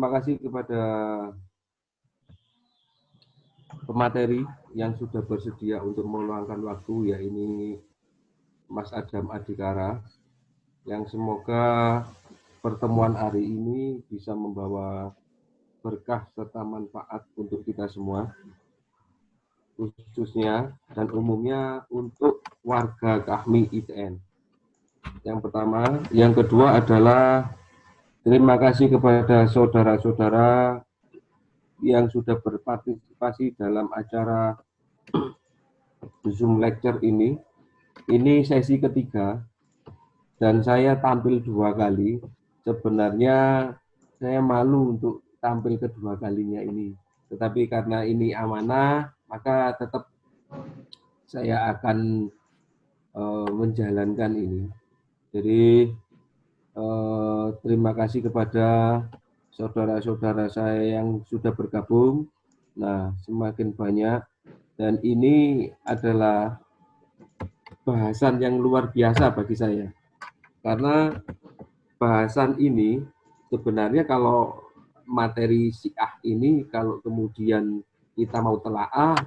terima kasih kepada pemateri yang sudah bersedia untuk meluangkan waktu, ya ini Mas Adam Adhikara, yang semoga pertemuan hari ini bisa membawa berkah serta manfaat untuk kita semua, khususnya dan umumnya untuk warga Kahmi ITN. Yang pertama, yang kedua adalah terima kasih kepada saudara-saudara yang sudah berpartisipasi dalam acara Zoom lecture ini. Ini sesi ketiga dan saya tampil 2 kali. Sebenarnya saya malu untuk tampil kedua kalinya ini. Tetapi karena ini amanah, maka tetap saya akan menjalankan ini. Jadi terima kasih kepada saudara-saudara saya yang sudah bergabung. Nah, semakin banyak. Dan ini adalah bahasan yang luar biasa bagi saya. Karena bahasan ini sebenarnya kalau materi Syiah ini, kalau kemudian kita mau telaah,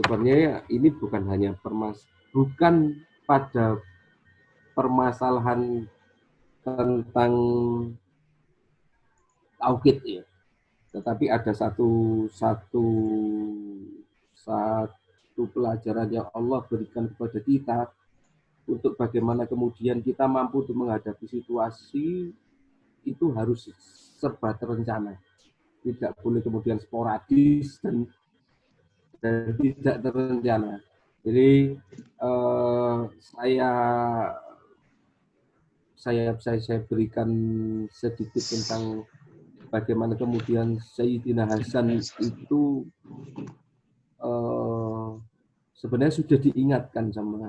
sebenarnya ini bukan hanya bukan pada permasalahan tentang tauhid ya, tetapi ada satu pelajaran yang Allah berikan kepada kita untuk bagaimana kemudian kita mampu untuk menghadapi situasi itu harus serba terencana, tidak boleh kemudian sporadis dan tidak terencana. Jadi saya berikan sedikit tentang bagaimana kemudian Sayyidina Hasan itu sebenarnya sudah diingatkan sama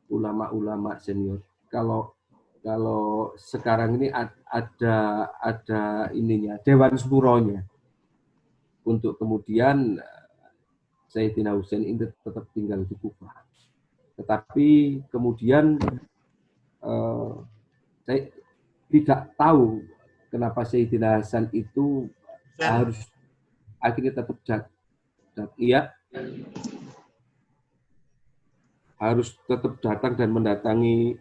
ulama-ulama senior. Kalau sekarang ini ada ininya, Dewan Suronya, untuk kemudian Sayyidina Husain ini tetap tinggal di Kufah. Tetapi kemudian saya tidak tahu kenapa Sayyidina Hasan itu harus akhirnya tetap harus tetap datang dan mendatangi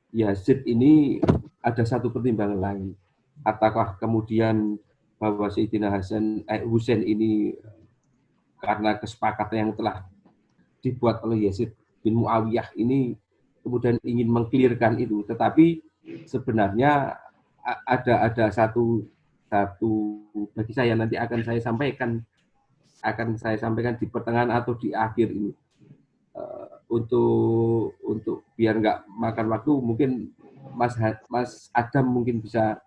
Yazid ini. Ada satu pertimbangan lain. Apakah kemudian bahwa Sayyidina Husain ini karena kesepakatan yang telah dibuat oleh Yazid bin Muawiyah ini kemudian ingin mengklirkan itu, tetapi sebenarnya ada satu bagi saya, nanti akan saya sampaikan di pertengahan atau di akhir ini, untuk biar nggak makan waktu, mungkin Mas Adam mungkin bisa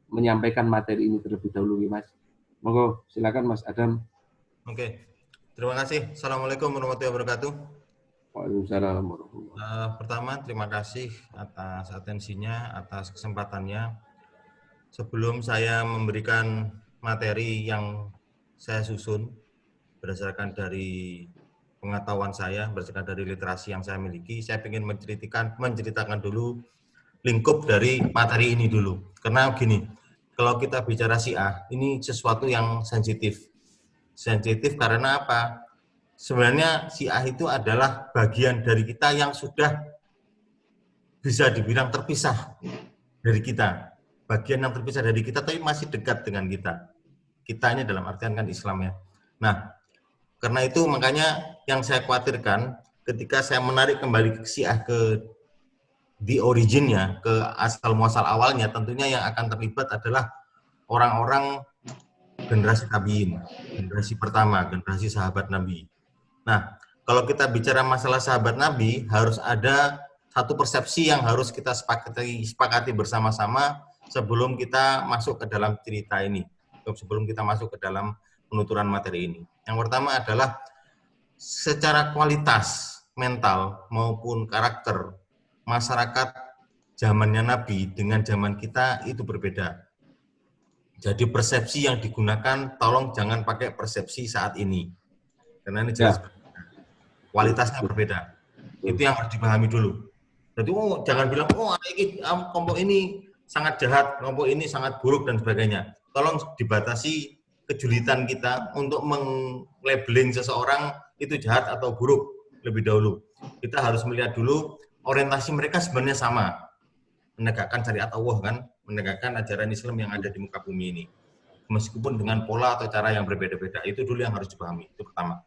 menyampaikan materi ini terlebih dahulu, Mas. Monggo, silakan Mas Adam. Oke, terima kasih. Assalamualaikum warahmatullahi wabarakatuh. Waalaikumsalam warahmatullahi wabarakatuh. Pertama, terima kasih atas atensinya, atas kesempatannya. Sebelum saya memberikan materi yang saya susun berdasarkan dari pengetahuan saya, berdasarkan dari literasi yang saya miliki, saya ingin menceritakan dulu lingkup dari materi ini dulu. Karena begini, kalau kita bicara Syiah, ini sesuatu yang sensitif. Sensitif karena apa? Sebenarnya Syiah itu adalah bagian dari kita yang sudah bisa dibilang terpisah dari kita. Bagian yang terpisah dari kita tapi masih dekat dengan kita. Kita ini dalam artian kan Islam ya. Nah, karena itu makanya yang saya khawatirkan ketika saya menarik kembali ke Syiah ke di originnya, ke asal muasal awalnya, tentunya yang akan terlibat adalah orang-orang generasi tabiin, generasi pertama, generasi sahabat Nabi. Nah, kalau kita bicara masalah sahabat Nabi, harus ada satu persepsi yang harus kita sepakati bersama-sama sebelum kita masuk ke dalam cerita ini, sebelum kita masuk ke dalam penuturan materi ini. Yang pertama adalah secara kualitas mental maupun karakter masyarakat zamannya Nabi dengan zaman kita itu berbeda. Jadi persepsi yang digunakan, tolong jangan pakai persepsi saat ini. Karena ini jelas kualitasnya berbeda. Itu yang harus dipahami dulu. Jadi jangan bilang, ini kelompok ini sangat jahat, kelompok ini sangat buruk dan sebagainya. Tolong dibatasi kejulitan kita untuk meng-labeling seseorang itu jahat atau buruk lebih dahulu. Kita harus melihat dulu orientasi mereka sebenarnya sama, menegakkan syariat Allah kan, menegakkan ajaran Islam yang ada di muka bumi ini. Meskipun dengan pola atau cara yang berbeda-beda, itu dulu yang harus dipahami, itu pertama.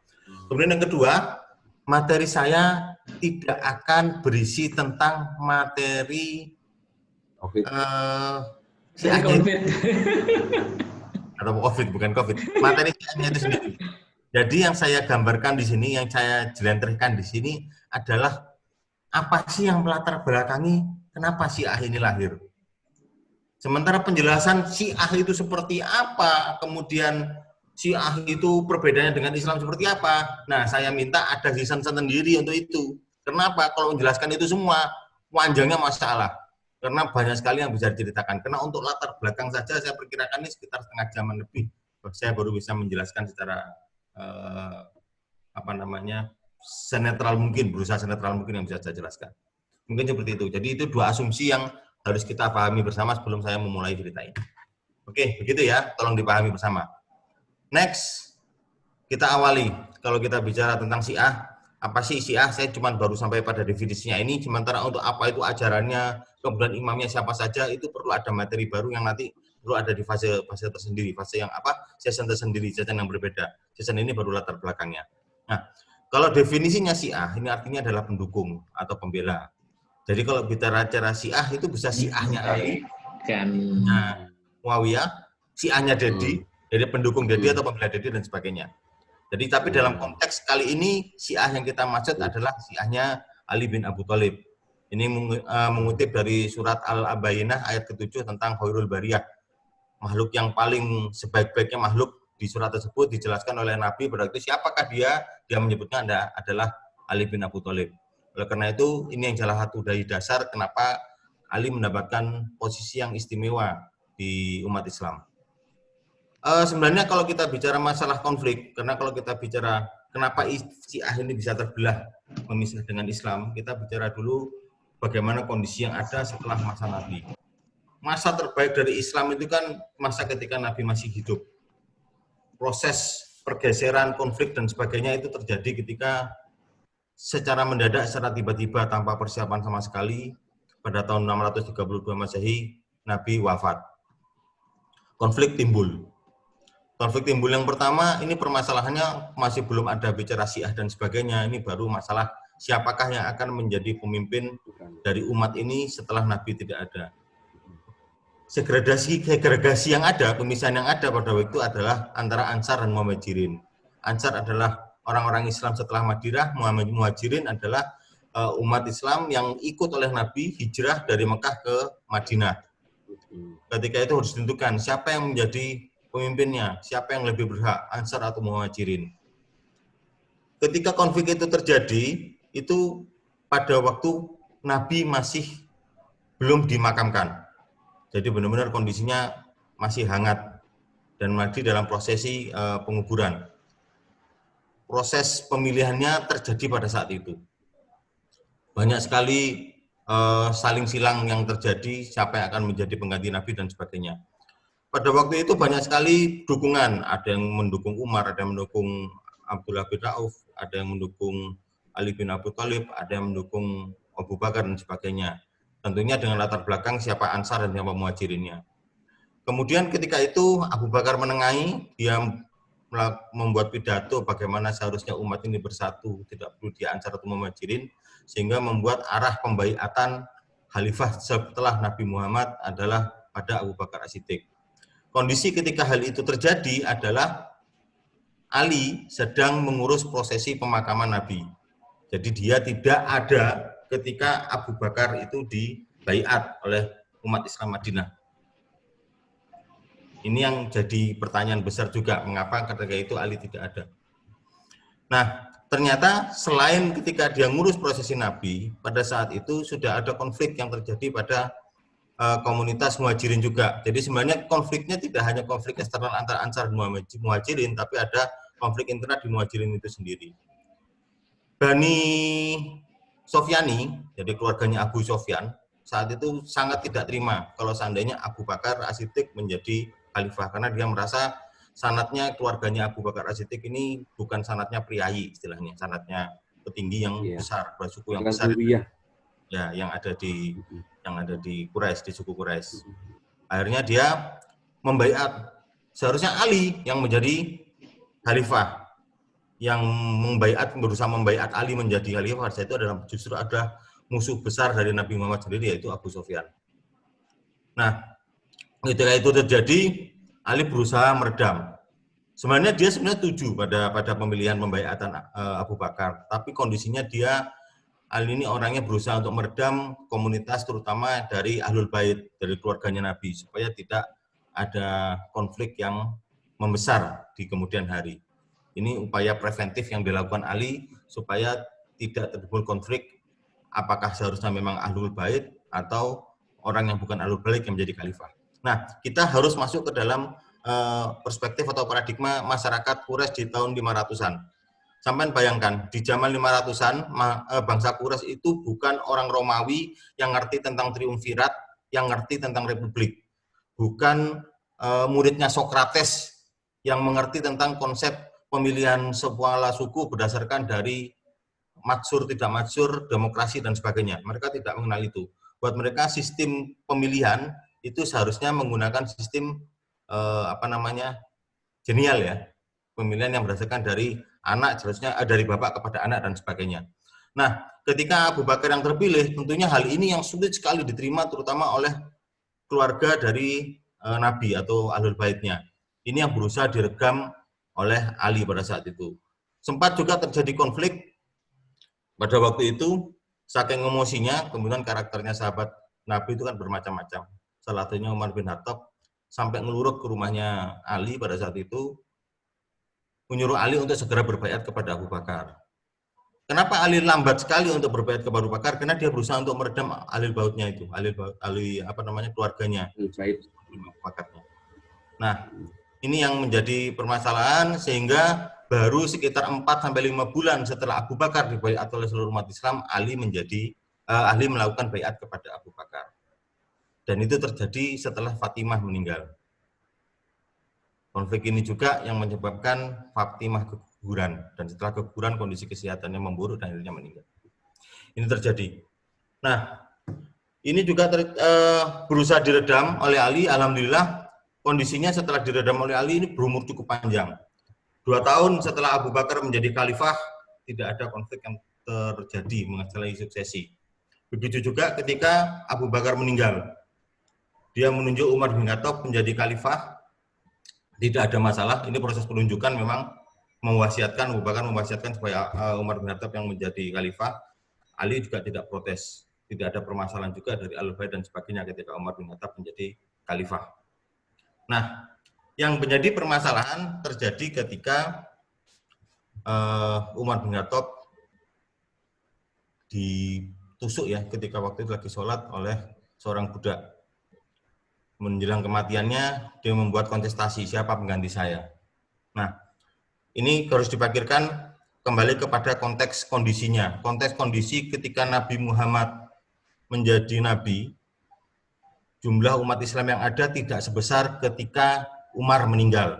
Kemudian yang kedua, materi saya tidak akan berisi tentang materi COVID. Atau COVID, bukan COVID. Materi itu sendiri. Jadi yang saya gambarkan di sini, yang saya jelentrehkan di sini adalah apa sih yang melatar belakangi kenapa Syiah ini lahir. Sementara penjelasan Syiah itu seperti apa, kemudian Syiah itu perbedaannya dengan Islam seperti apa. Nah, saya minta ada season sendiri untuk itu. Kenapa? Kalau menjelaskan itu semua, panjangnya masalah. Karena banyak sekali yang bisa diceritakan. Karena untuk latar belakang saja saya perkirakan ini sekitar setengah jaman lebih. Saya baru bisa menjelaskan secara senetral mungkin, berusaha senetral mungkin yang bisa saya jelaskan. Mungkin seperti itu. Jadi itu dua asumsi yang harus kita pahami bersama sebelum saya memulai cerita ini. Oke, begitu ya. Tolong dipahami bersama. Next, kita awali. Kalau kita bicara tentang Syiah, apa sih Syiah? Saya cuma baru sampai pada definisinya ini. Sementara untuk apa itu ajarannya, kemudian imamnya siapa saja, itu perlu ada materi baru yang nanti perlu ada di fase tersendiri, fase yang season tersendiri, season yang berbeda. Season ini baru latar belakangnya. Nah, kalau definisinya Syiah, ini artinya adalah pendukung atau pembela. Jadi kalau bicara cara Syiah itu bisa Syiahnya Ali, Muawiyah, Syiahnya Dedi, jadi pendukung Dedi atau pembela Dedi dan sebagainya. Jadi tapi dalam konteks kali ini Syiah yang kita maksud adalah Syiahnya Ali bin Abu Thalib. Ini mengutip dari surat Al-Abayinah ayat ke-7 tentang Khairul Bariyah. Makhluk yang paling sebaik-baiknya makhluk di surat tersebut dijelaskan oleh Nabi, berarti siapakah dia? Dia menyebutnya adalah Ali bin Abu Thalib. Oleh karena itu, ini yang salah satu dari dasar kenapa Ali mendapatkan posisi yang istimewa di umat Islam. Sebenarnya kalau kita bicara masalah konflik, karena kalau kita bicara kenapa Syiah ini bisa terbelah memisah dengan Islam, kita bicara dulu bagaimana kondisi yang ada setelah masa Nabi. Masa terbaik dari Islam itu kan masa ketika Nabi masih hidup. Proses pergeseran, konflik, dan sebagainya itu terjadi ketika secara mendadak, secara tiba-tiba, tanpa persiapan sama sekali, pada tahun 632 Masehi, Nabi wafat. Konflik timbul. Konflik timbul yang pertama, ini permasalahannya masih belum ada bicara Syiah dan sebagainya, ini baru masalah siapakah yang akan menjadi pemimpin dari umat ini setelah Nabi tidak ada. Segregasi yang ada, pemisahan yang ada pada waktu itu adalah antara Ansar dan Muhajirin. Ansar adalah orang-orang Islam setelah Madinah, Muhajirin adalah umat Islam yang ikut oleh Nabi hijrah dari Mekah ke Madinah. Ketika itu harus ditentukan siapa yang menjadi pemimpinnya, siapa yang lebih berhak, Ansar atau Muhajirin. Ketika konflik itu terjadi, itu pada waktu Nabi masih belum dimakamkan. Jadi benar-benar kondisinya masih hangat dan masih dalam prosesi penguburan. Proses pemilihannya terjadi pada saat itu. Banyak sekali saling silang yang terjadi, siapa yang akan menjadi pengganti Nabi dan sebagainya. Pada waktu itu banyak sekali dukungan, ada yang mendukung Umar, ada yang mendukung Abdullah bin Auf, ada yang mendukung Ali bin Abu Thalib, ada yang mendukung Abu Bakar dan sebagainya. Tentunya dengan latar belakang siapa Ansar dan siapa Muhajirinnya. Kemudian ketika itu Abu Bakar menengahi, dia membuat pidato bagaimana seharusnya umat ini bersatu, tidak perlu dia Ansar atau Muhajirin, sehingga membuat arah pembaiatan khalifah setelah Nabi Muhammad adalah pada Abu Bakar As-Siddiq. Kondisi ketika hal itu terjadi adalah Ali sedang mengurus prosesi pemakaman Nabi. Jadi dia tidak ada ketika Abu Bakar itu dibaiat oleh umat Islam Madinah. Ini yang jadi pertanyaan besar juga, mengapa ketika itu Ali tidak ada. Nah, ternyata selain ketika dia ngurus prosesi Nabi, pada saat itu sudah ada konflik yang terjadi pada komunitas Muhajirin juga. Jadi sebenarnya konfliknya tidak hanya konflik eksternal antara Ansar dan Muhajirin, tapi ada konflik internal di Muhajirin itu sendiri. Bani Sofyani, jadi keluarganya Abu Sofyan, saat itu sangat tidak terima kalau seandainya Abu Bakar As-Siddiq menjadi khalifah, karena dia merasa sanatnya keluarganya Abu Bakar As-Siddiq ini bukan sanatnya priayi istilahnya, sanatnya petinggi yang besar, suku yang besar ya, yang ada di Quraisy, di suku Quraisy. Akhirnya dia membaiat, seharusnya Ali yang menjadi khalifah, yang berusaha membaiat Ali menjadi khalifah, itu adalah justru ada musuh besar dari Nabi Muhammad sendiri, yaitu Abu Sufyan. Nah, ketika itu terjadi, Ali berusaha meredam. Sebenarnya dia setuju pada pemilihan pembaiatan Abu Bakar, tapi kondisinya Ali ini orangnya berusaha untuk meredam komunitas, terutama dari Ahlul Bait, dari keluarganya Nabi, supaya tidak ada konflik yang membesar di kemudian hari. Ini upaya preventif yang dilakukan Ali supaya tidak timbul konflik, apakah seharusnya memang Ahlul Bait atau orang yang bukan Ahlul Bait yang menjadi khalifah. Nah, kita harus masuk ke dalam perspektif atau paradigma masyarakat Quraisy di tahun 500-an. Sampai bayangkan, di zaman 500-an, bangsa Quraisy itu bukan orang Romawi yang ngerti tentang triumvirat, yang ngerti tentang republik. Bukan muridnya Sokrates yang mengerti tentang konsep pemilihan sebuah suku berdasarkan dari matsur, tidak matsur, demokrasi, dan sebagainya. Mereka tidak mengenal itu. Buat mereka, sistem pemilihan itu seharusnya menggunakan sistem genial ya. Pemilihan yang berdasarkan dari anak, seharusnya dari bapak kepada anak, dan sebagainya. Nah, ketika Abu Bakar yang terpilih, tentunya hal ini yang sulit sekali diterima, terutama oleh keluarga dari Nabi atau Ahlul Baitnya. Ini yang berusaha diredam oleh Ali pada saat itu. Sempat juga terjadi konflik pada waktu itu, saking emosinya, kemudian karakternya sahabat Nabi itu kan bermacam-macam. Salah satunya Umar bin Khattab sampai ngeluruk ke rumahnya Ali pada saat itu, menyuruh Ali untuk segera berbaiat kepada Abu Bakar. Kenapa Ali lambat sekali untuk berbaiat kepada Abu Bakar? Karena dia berusaha untuk meredam Ahlul Baitnya itu, keluarganya. Abu Bakarnya. Nah, ini yang menjadi permasalahan, sehingga baru sekitar 4-5 bulan setelah Abu Bakar dibaiat oleh seluruh umat Islam, Ali melakukan baiat kepada Abu Bakar. Dan itu terjadi setelah Fatimah meninggal. Konflik ini juga yang menyebabkan Fatimah keguguran, dan setelah keguguran kondisi kesehatannya memburuk dan akhirnya meninggal. Ini terjadi. Nah, ini juga berusaha diredam oleh Ali. Alhamdulillah kondisinya setelah diredam oleh Ali ini berumur cukup panjang. 2 tahun setelah Abu Bakar menjadi khalifah, tidak ada konflik yang terjadi mengenai suksesi. Begitu juga ketika Abu Bakar meninggal, dia menunjuk Umar bin Khattab menjadi khalifah, tidak ada masalah. Ini proses penunjukan memang mewasiatkan, Abu Bakar mewasiatkan supaya Umar bin Khattab yang menjadi khalifah. Ali juga tidak protes, tidak ada permasalahan juga dari Ahlul Bait dan sebagainya ketika Umar bin Khattab menjadi khalifah. Nah, yang menjadi permasalahan terjadi ketika Umar bin Khattab ditusuk ya, ketika waktu itu lagi sholat oleh seorang budak. Menjelang kematiannya, dia membuat kontestasi, siapa pengganti saya. Nah, ini harus dipikirkan kembali kepada konteks kondisinya. Konteks kondisi ketika Nabi Muhammad menjadi nabi, jumlah umat Islam yang ada tidak sebesar ketika Umar meninggal.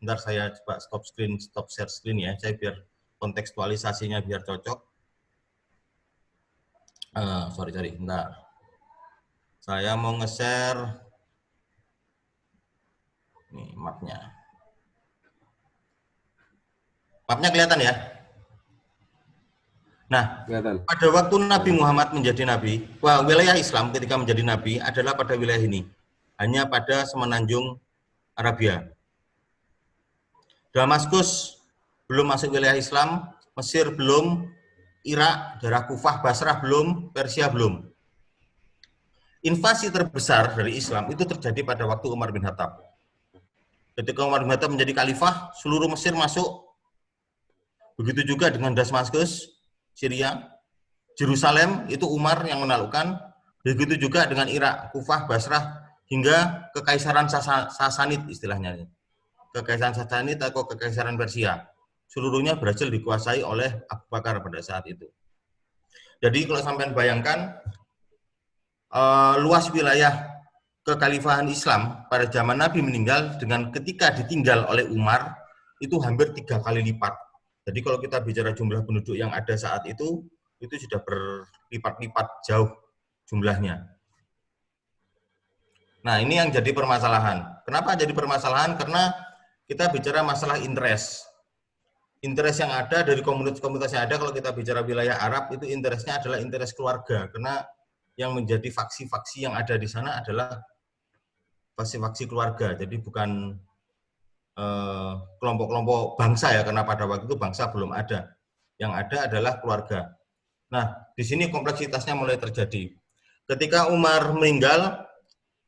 Bentar saya coba stop share screen ya, saya biar kontekstualisasinya biar cocok. Bentar. Saya mau nge-share nih mapnya. Mapnya kelihatan ya? Nah, pada waktu Nabi Muhammad menjadi nabi, wilayah Islam ketika menjadi nabi adalah pada wilayah ini. Hanya pada semenanjung Arabia. Damaskus belum masuk wilayah Islam, Mesir belum, Irak, daerah Kufah, Basrah belum, Persia belum. Invasi terbesar dari Islam itu terjadi pada waktu Umar bin Khattab. Ketika Umar bin Khattab menjadi khalifah, seluruh Mesir masuk. Begitu juga dengan Damaskus, Syria, Yerusalem itu Umar yang menaklukkan. Begitu juga dengan Irak, Kufah, Basrah, hingga Kekaisaran Sasanid istilahnya. Kekaisaran Sasanid atau Kekaisaran Persia. Seluruhnya berhasil dikuasai oleh Abu Bakar pada saat itu. Jadi kalau sampai bayangkan, luas wilayah kekhalifahan Islam pada zaman Nabi meninggal dengan ketika ditinggal oleh Umar itu hampir 3 kali lipat. Jadi kalau kita bicara jumlah penduduk yang ada saat itu sudah berlipat-lipat jauh jumlahnya. Nah, ini yang jadi permasalahan. Kenapa jadi permasalahan? Karena kita bicara masalah interest. Interest yang ada dari komunitas-komunitas yang ada, kalau kita bicara wilayah Arab, itu interestnya adalah interest keluarga. Karena yang menjadi faksi-faksi yang ada di sana adalah faksi-faksi keluarga. Jadi bukan kelompok-kelompok bangsa ya, karena pada waktu itu bangsa belum ada. Yang ada adalah keluarga. Nah, di sini kompleksitasnya mulai terjadi. Ketika Umar meninggal,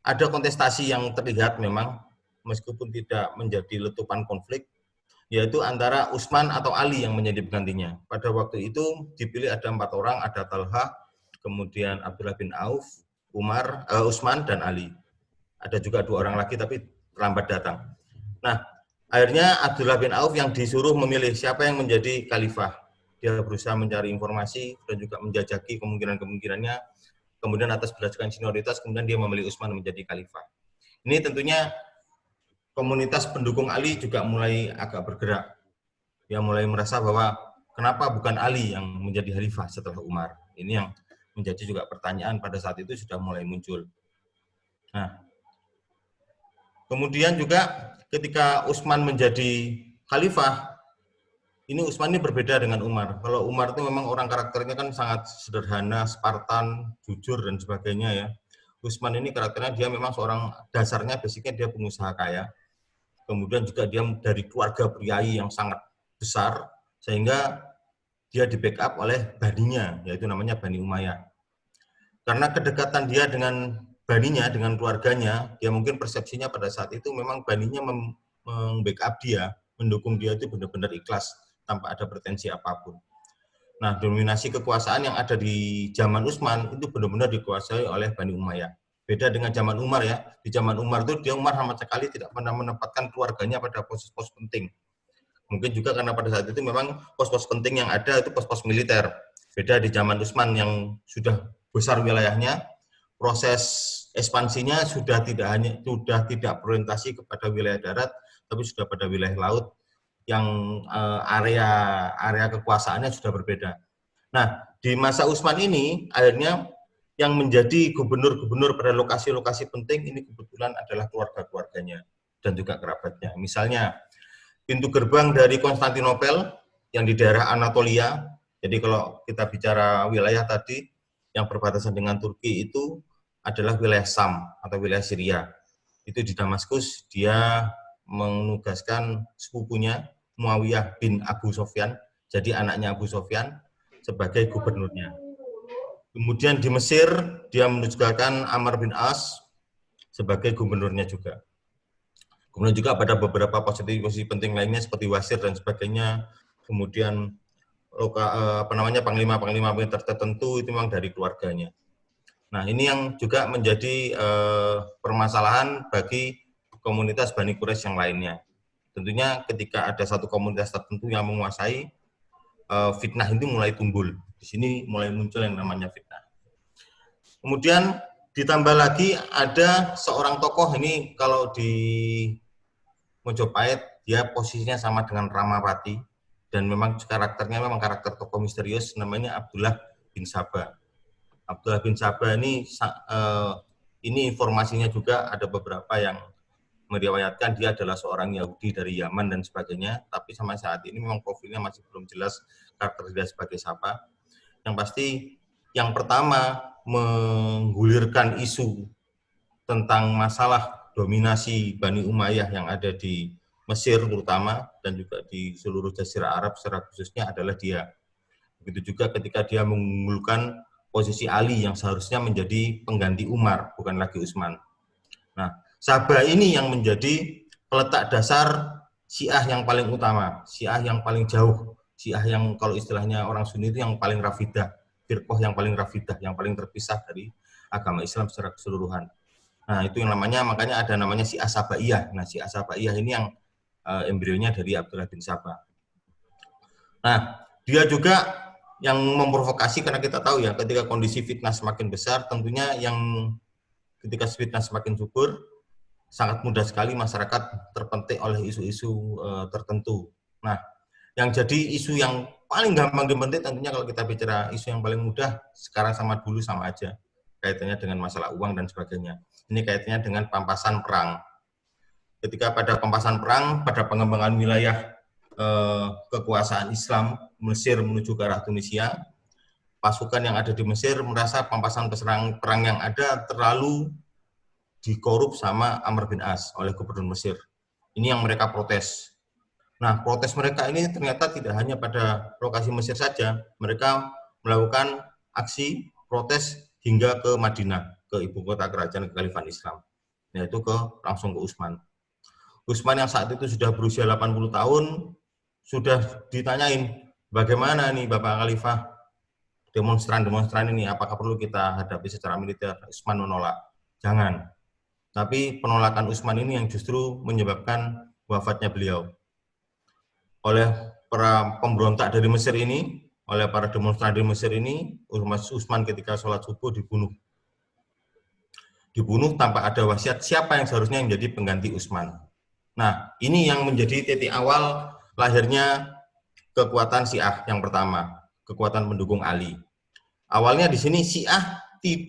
ada kontestasi yang terlihat memang, meskipun tidak menjadi letupan konflik, yaitu antara Utsman atau Ali yang menjadi penggantinya. Pada waktu itu dipilih ada 4 orang, ada Talha, kemudian Abdullah bin Auf, Utsman, dan Ali. Ada juga 2 orang lagi tapi terlambat datang. Nah, akhirnya Abdullah bin Auf yang disuruh memilih siapa yang menjadi khalifah. Dia berusaha mencari informasi dan juga menjajaki kemungkinan-kemungkinannya. Kemudian atas berdasarkan senioritas, kemudian dia memilih Utsman menjadi khalifah. Ini tentunya komunitas pendukung Ali juga mulai agak bergerak. Dia mulai merasa bahwa kenapa bukan Ali yang menjadi khalifah setelah Umar. Ini yang menjadi juga pertanyaan pada saat itu sudah mulai muncul. Nah, kemudian juga ketika Utsman menjadi khalifah, ini Utsman ini berbeda dengan Umar. Kalau Umar itu memang orang karakternya kan sangat sederhana, Spartan, jujur, dan sebagainya ya. Utsman ini karakternya dia memang seorang, dasarnya basicnya dia pengusaha kaya. Kemudian juga dia dari keluarga priai yang sangat besar, sehingga dia di-backup oleh baninya, yaitu namanya Bani Umayyah. Karena kedekatan dia dengan baninya, dengan keluarganya, dia mungkin persepsinya pada saat itu memang baninya membackup dia, mendukung dia itu benar-benar ikhlas, tanpa ada pretensi apapun. Nah, dominasi kekuasaan yang ada di zaman Utsman itu benar-benar dikuasai oleh Bani Umayyah. Beda dengan zaman Umar ya. Di zaman Umar itu Umar sama sekali tidak pernah menempatkan keluarganya pada pos-pos penting. Mungkin juga karena pada saat itu memang pos-pos penting yang ada itu pos-pos militer. Beda di zaman Utsman yang sudah besar wilayahnya, proses ekspansinya sudah tidak berorientasi kepada wilayah darat, tapi sudah pada wilayah laut yang area kekuasaannya sudah berbeda. Nah, di masa Utsman ini akhirnya yang menjadi gubernur-gubernur pada lokasi-lokasi penting ini kebetulan adalah keluarga-keluarganya dan juga kerabatnya. Misalnya pintu gerbang dari Konstantinopel yang di daerah Anatolia. Jadi kalau kita bicara wilayah tadi yang berbatasan dengan Turki itu adalah wilayah Sam atau wilayah Syria. Itu di Damaskus dia menugaskan sepupunya Muawiyah bin Abu Sofyan, jadi anaknya Abu Sofyan, sebagai gubernurnya. Kemudian di Mesir, dia menugaskan Amr bin As sebagai gubernurnya juga. Kemudian juga pada beberapa posisi penting lainnya seperti Wasir dan sebagainya. Kemudian panglima-panglima tertentu itu memang dari keluarganya. Nah, ini yang juga menjadi permasalahan bagi komunitas Bani Quraisy yang lainnya. Tentunya ketika ada satu komunitas tertentu yang menguasai, fitnah itu mulai timbul. Di sini mulai muncul yang namanya fitnah. Kemudian ditambah lagi ada seorang tokoh ini kalau di Mojopahit dia posisinya sama dengan Ramapati dan memang karakternya memang karakter tokoh misterius namanya Abdullah bin Sabah. Abdullah bin Sabah ini informasinya juga ada beberapa yang meriwayatkan dia adalah seorang Yahudi dari Yaman dan sebagainya, tapi sampai saat ini memang profilnya masih belum jelas karakter dia sebagai siapa. Yang pasti yang pertama menggulirkan isu tentang masalah dominasi Bani Umayyah yang ada di Mesir terutama dan juga di seluruh Jazirah Arab secara khususnya adalah dia. Begitu juga ketika dia mengunggulkan posisi Ali yang seharusnya menjadi pengganti Umar, bukan lagi Utsman. Nah, Sabah ini yang menjadi peletak dasar Syiah yang paling utama, Syiah yang paling jauh, Syiah yang kalau istilahnya orang Sunni itu yang paling rafidah, firqah yang paling rafidah, yang paling terpisah dari agama Islam secara keseluruhan. Nah, itu yang namanya, makanya ada namanya Syiah Sabaiyah. Nah, Syiah Sabaiyah ini yang embrionya dari Abdullah bin Sabah. Nah, dia juga yang memprovokasi karena kita tahu ya ketika kondisi fitnah semakin besar, tentunya yang ketika fitnah semakin subur, sangat mudah sekali masyarakat terpentik oleh isu-isu tertentu. Nah, yang jadi isu yang paling gampang dibentik tentunya kalau kita bicara isu yang paling mudah sekarang sama dulu sama aja, kaitannya dengan masalah uang dan sebagainya. Ini kaitannya dengan pampasan perang. Ketika pada pampasan perang, pada pengembangan wilayah kekuasaan Islam Mesir menuju ke arah Tunisia, pasukan yang ada di Mesir merasa pampasan perang yang ada terlalu dikorup sama Amr bin As oleh gubernur Mesir. Ini yang mereka protes. Nah, protes mereka ini ternyata tidak hanya pada lokasi Mesir saja, mereka melakukan aksi protes hingga ke Madinah, ke ibu kota kerajaan kekhalifahan Islam, yaitu langsung ke Utsman. Utsman yang saat itu sudah berusia 80 tahun, sudah ditanyain, bagaimana nih Bapak Khalifah, demonstran-demonstran ini, apakah perlu kita hadapi secara militer? Utsman menolak, jangan. Tapi penolakan Utsman ini yang justru menyebabkan wafatnya beliau. Oleh para pemberontak dari Mesir ini, oleh para demonstran dari Mesir ini, Utsman ketika sholat subuh dibunuh. Dibunuh tanpa ada wasiat siapa yang seharusnya menjadi pengganti Utsman. Nah, ini yang menjadi titik awal lahirnya kekuatan Syiah yang pertama, kekuatan pendukung Ali. Awalnya di sini Syiah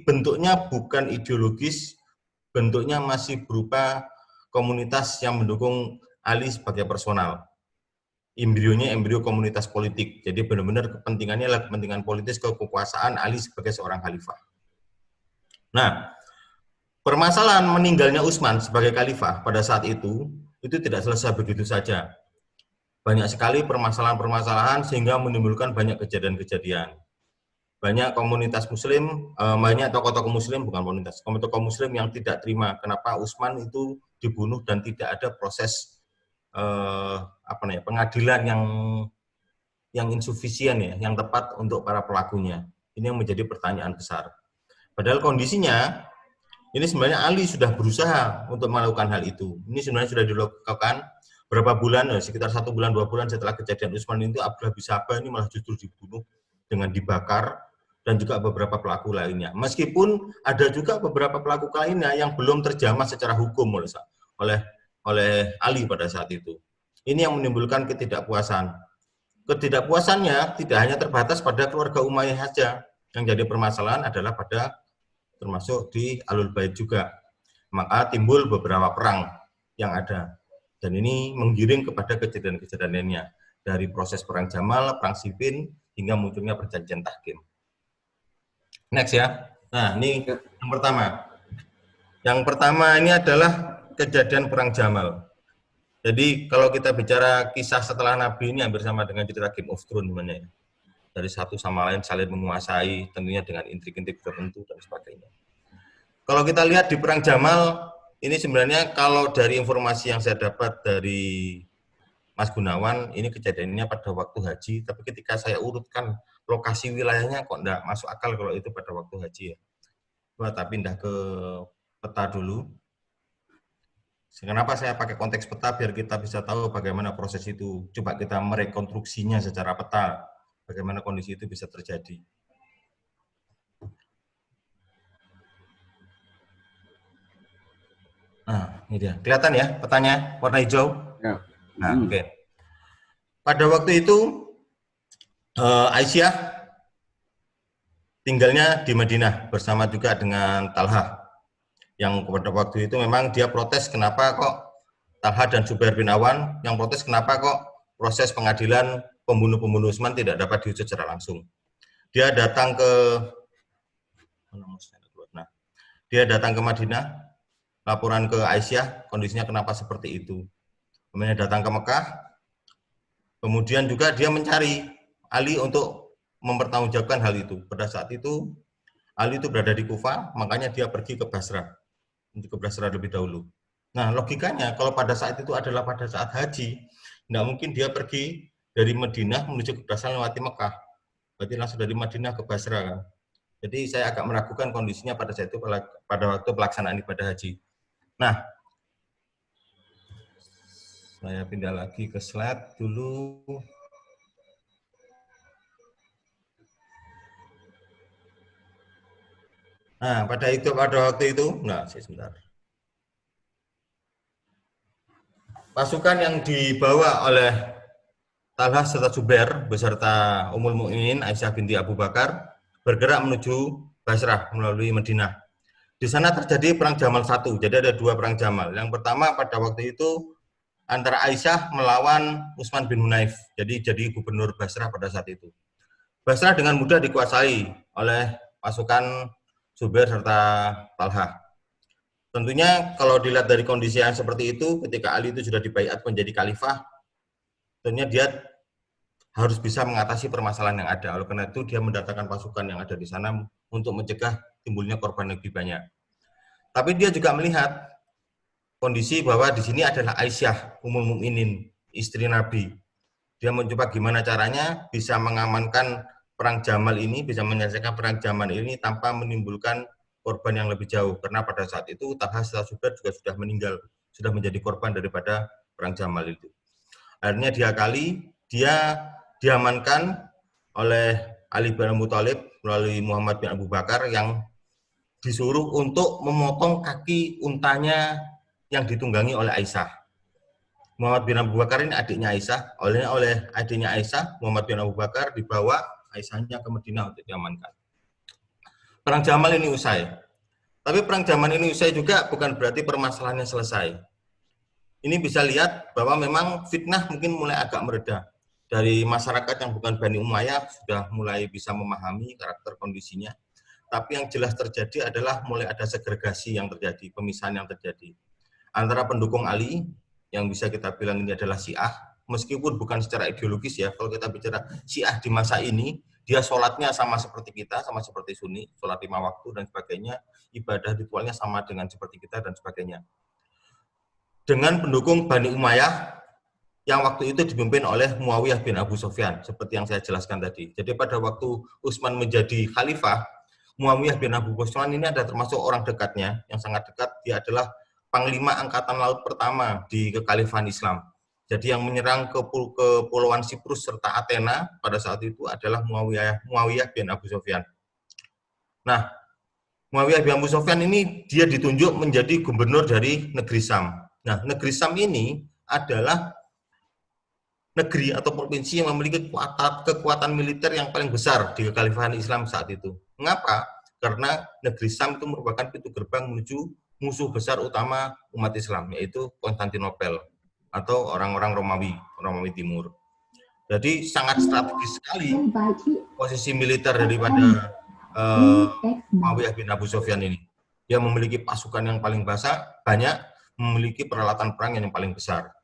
bentuknya bukan ideologis, bentuknya masih berupa komunitas yang mendukung Ali sebagai personal. Embrionya embrio komunitas politik. Jadi benar-benar kepentingannya adalah kepentingan politis kekuasaan Ali sebagai seorang khalifah. Nah, permasalahan meninggalnya Utsman sebagai khalifah pada saat itu tidak selesai begitu saja. Banyak sekali permasalahan-permasalahan sehingga menimbulkan banyak kejadian-kejadian. Banyak komunitas muslim, banyak tokoh-tokoh muslim, bukan komunitas, tokoh muslim yang tidak terima kenapa Utsman itu dibunuh dan tidak ada proses pengadilan yang insufisien ya, yang tepat untuk para pelakunya. Ini yang menjadi pertanyaan besar. Padahal kondisinya ini sebenarnya Ali sudah berusaha untuk melakukan hal itu. Ini sebenarnya sudah dilakukan berapa bulan, sekitar 1 bulan, 2 bulan setelah kejadian Utsman itu, Abdullah bin Sabah ini malah justru dibunuh dengan dibakar, dan juga beberapa pelaku lainnya. Meskipun ada juga beberapa pelaku lainnya yang belum terjamah secara hukum oleh Ali pada saat itu. Ini yang menimbulkan ketidakpuasan. Ketidakpuasannya tidak hanya terbatas pada keluarga Umayyah saja. Yang jadi permasalahan adalah termasuk di Ahlul Bait juga. Maka timbul beberapa perang yang ada. Dan ini menggiring kepada kejadian-kejadian lainnya. Dari proses perang Jamal, perang Siffin, hingga munculnya perjanjian Tahkim. Next ya. Nah, ini yang pertama. Yang pertama ini adalah kejadian perang Jamal. Jadi kalau kita bicara kisah setelah Nabi ini hampir sama dengan cerita Game of Thrones sebenarnya. Dari satu sama lain saling menguasai, tentunya dengan intrik-intrik tertentu dan sebagainya. Kalau kita lihat di perang Jamal, ini sebenarnya kalau dari informasi yang saya dapat dari Mas Gunawan, ini kejadiannya pada waktu haji, tapi ketika saya urutkan lokasi wilayahnya kok enggak masuk akal kalau itu pada waktu haji ya. Tapi pindah ke peta dulu. Kenapa saya pakai konteks peta biar kita bisa tahu bagaimana proses itu. Coba kita merekonstruksinya secara peta, bagaimana kondisi itu bisa terjadi. Nah, ini dia. Kelihatan ya petanya warna hijau? Ya. Nah, oke. Pada waktu itu Aisyah tinggalnya di Madinah bersama juga dengan Talha. Yang pada waktu itu memang dia protes kenapa kok Talha dan Zubair bin Awan yang protes kenapa kok proses pengadilan pembunuh-pembunuh Utsman tidak dapat diusut secara langsung. Dia datang ke Madinah, laporan ke Aisyah kondisinya kenapa seperti itu. Kemudian datang ke Mekah, kemudian juga dia mencari Ali untuk mempertanggungjawabkan hal itu. Pada saat itu Ali itu berada di Kufah, makanya dia pergi ke Basrah. Untuk ke Basrah lebih dahulu. Nah, logikanya kalau pada saat itu adalah pada saat haji, tidak mungkin dia pergi dari Madinah menuju ke Basrah lewati Mekah. Berarti langsung dari Madinah ke Basrah kan. Jadi saya agak meragukan kondisinya pada saat itu pada waktu pelaksanaan ibadah haji. Nah, saya pindah lagi ke slide dulu. Nah, pada waktu itu, nah, sebentar. Pasukan yang dibawa oleh Talha serta Zubair beserta Ummul Mukminin Aisyah binti Abu Bakar bergerak menuju Basrah melalui Madinah. Di sana terjadi perang Jamal 1. Jadi ada 2 perang Jamal. Yang pertama pada waktu itu antara Aisyah melawan Utsman bin Hunayf. Jadi gubernur Basrah pada saat itu. Basrah dengan mudah dikuasai oleh pasukan Zubair serta Talha. Tentunya kalau dilihat dari kondisi yang seperti itu, ketika Ali itu sudah dibaiat menjadi khalifah, tentunya dia harus bisa mengatasi permasalahan yang ada. Oleh karena itu dia mendatangkan pasukan yang ada di sana untuk mencegah timbulnya korban lebih banyak. Tapi dia juga melihat kondisi bahwa di sini adalah Aisyah, Ummul Mukminin, istri Nabi. Dia mencoba gimana caranya bisa mengamankan perang Jamal ini, bisa menyelesaikan perang Jamal ini tanpa menimbulkan korban yang lebih jauh. Karena pada saat itu Talha serta Zubair juga sudah meninggal, sudah menjadi korban daripada perang Jamal itu. Akhirnya dia diamankan oleh Ali bin Abi Thalib melalui Muhammad bin Abu Bakar yang disuruh untuk memotong kaki untanya yang ditunggangi oleh Aisyah. Muhammad bin Abu Bakar ini adiknya Aisyah, oleh adiknya Aisyah, Muhammad bin Abu Bakar dibawa Aisyahnya ke Madinah untuk diamankan. Perang Jamal ini usai. Tapi perang Jamal ini usai juga bukan berarti permasalahannya selesai. Ini bisa lihat bahwa memang fitnah mungkin mulai agak mereda. Dari masyarakat yang bukan Bani Umayyah sudah mulai bisa memahami karakter kondisinya. Tapi yang jelas terjadi adalah mulai ada segregasi yang terjadi, pemisahan yang terjadi. Antara pendukung Ali, yang bisa kita bilang ini adalah Syiah, meskipun bukan secara ideologis ya, kalau kita bicara Syiah di masa ini, dia sholatnya sama seperti kita, sama seperti Sunni, sholat 5 waktu dan sebagainya, ibadah ritualnya sama dengan seperti kita dan sebagainya. Dengan pendukung Bani Umayyah yang waktu itu dipimpin oleh Muawiyah bin Abu Sufyan, seperti yang saya jelaskan tadi. Jadi pada waktu Utsman menjadi khalifah, Muawiyah bin Abu Sufyan ini ada termasuk orang dekatnya, yang sangat dekat. Dia adalah Panglima Angkatan Laut pertama di kekhalifahan Islam. Jadi yang menyerang ke Kepulauan Siprus serta Athena pada saat itu adalah Muawiyah bin Abu Sufyan. Nah, Muawiyah bin Abu Sufyan ini dia ditunjuk menjadi gubernur dari negeri Sam. Nah, negeri Sam ini adalah negeri atau provinsi yang memiliki kekuatan militer yang paling besar di kekhalifahan Islam saat itu. Mengapa? Karena negeri Sam itu merupakan pintu gerbang menuju musuh besar utama umat Islam, yaitu Konstantinopel atau orang-orang Romawi Timur. Jadi sangat strategis sekali posisi militer daripada Muawiyah bin Abu Sufyan ini. Dia memiliki pasukan yang paling banyak, memiliki peralatan perang yang paling besar.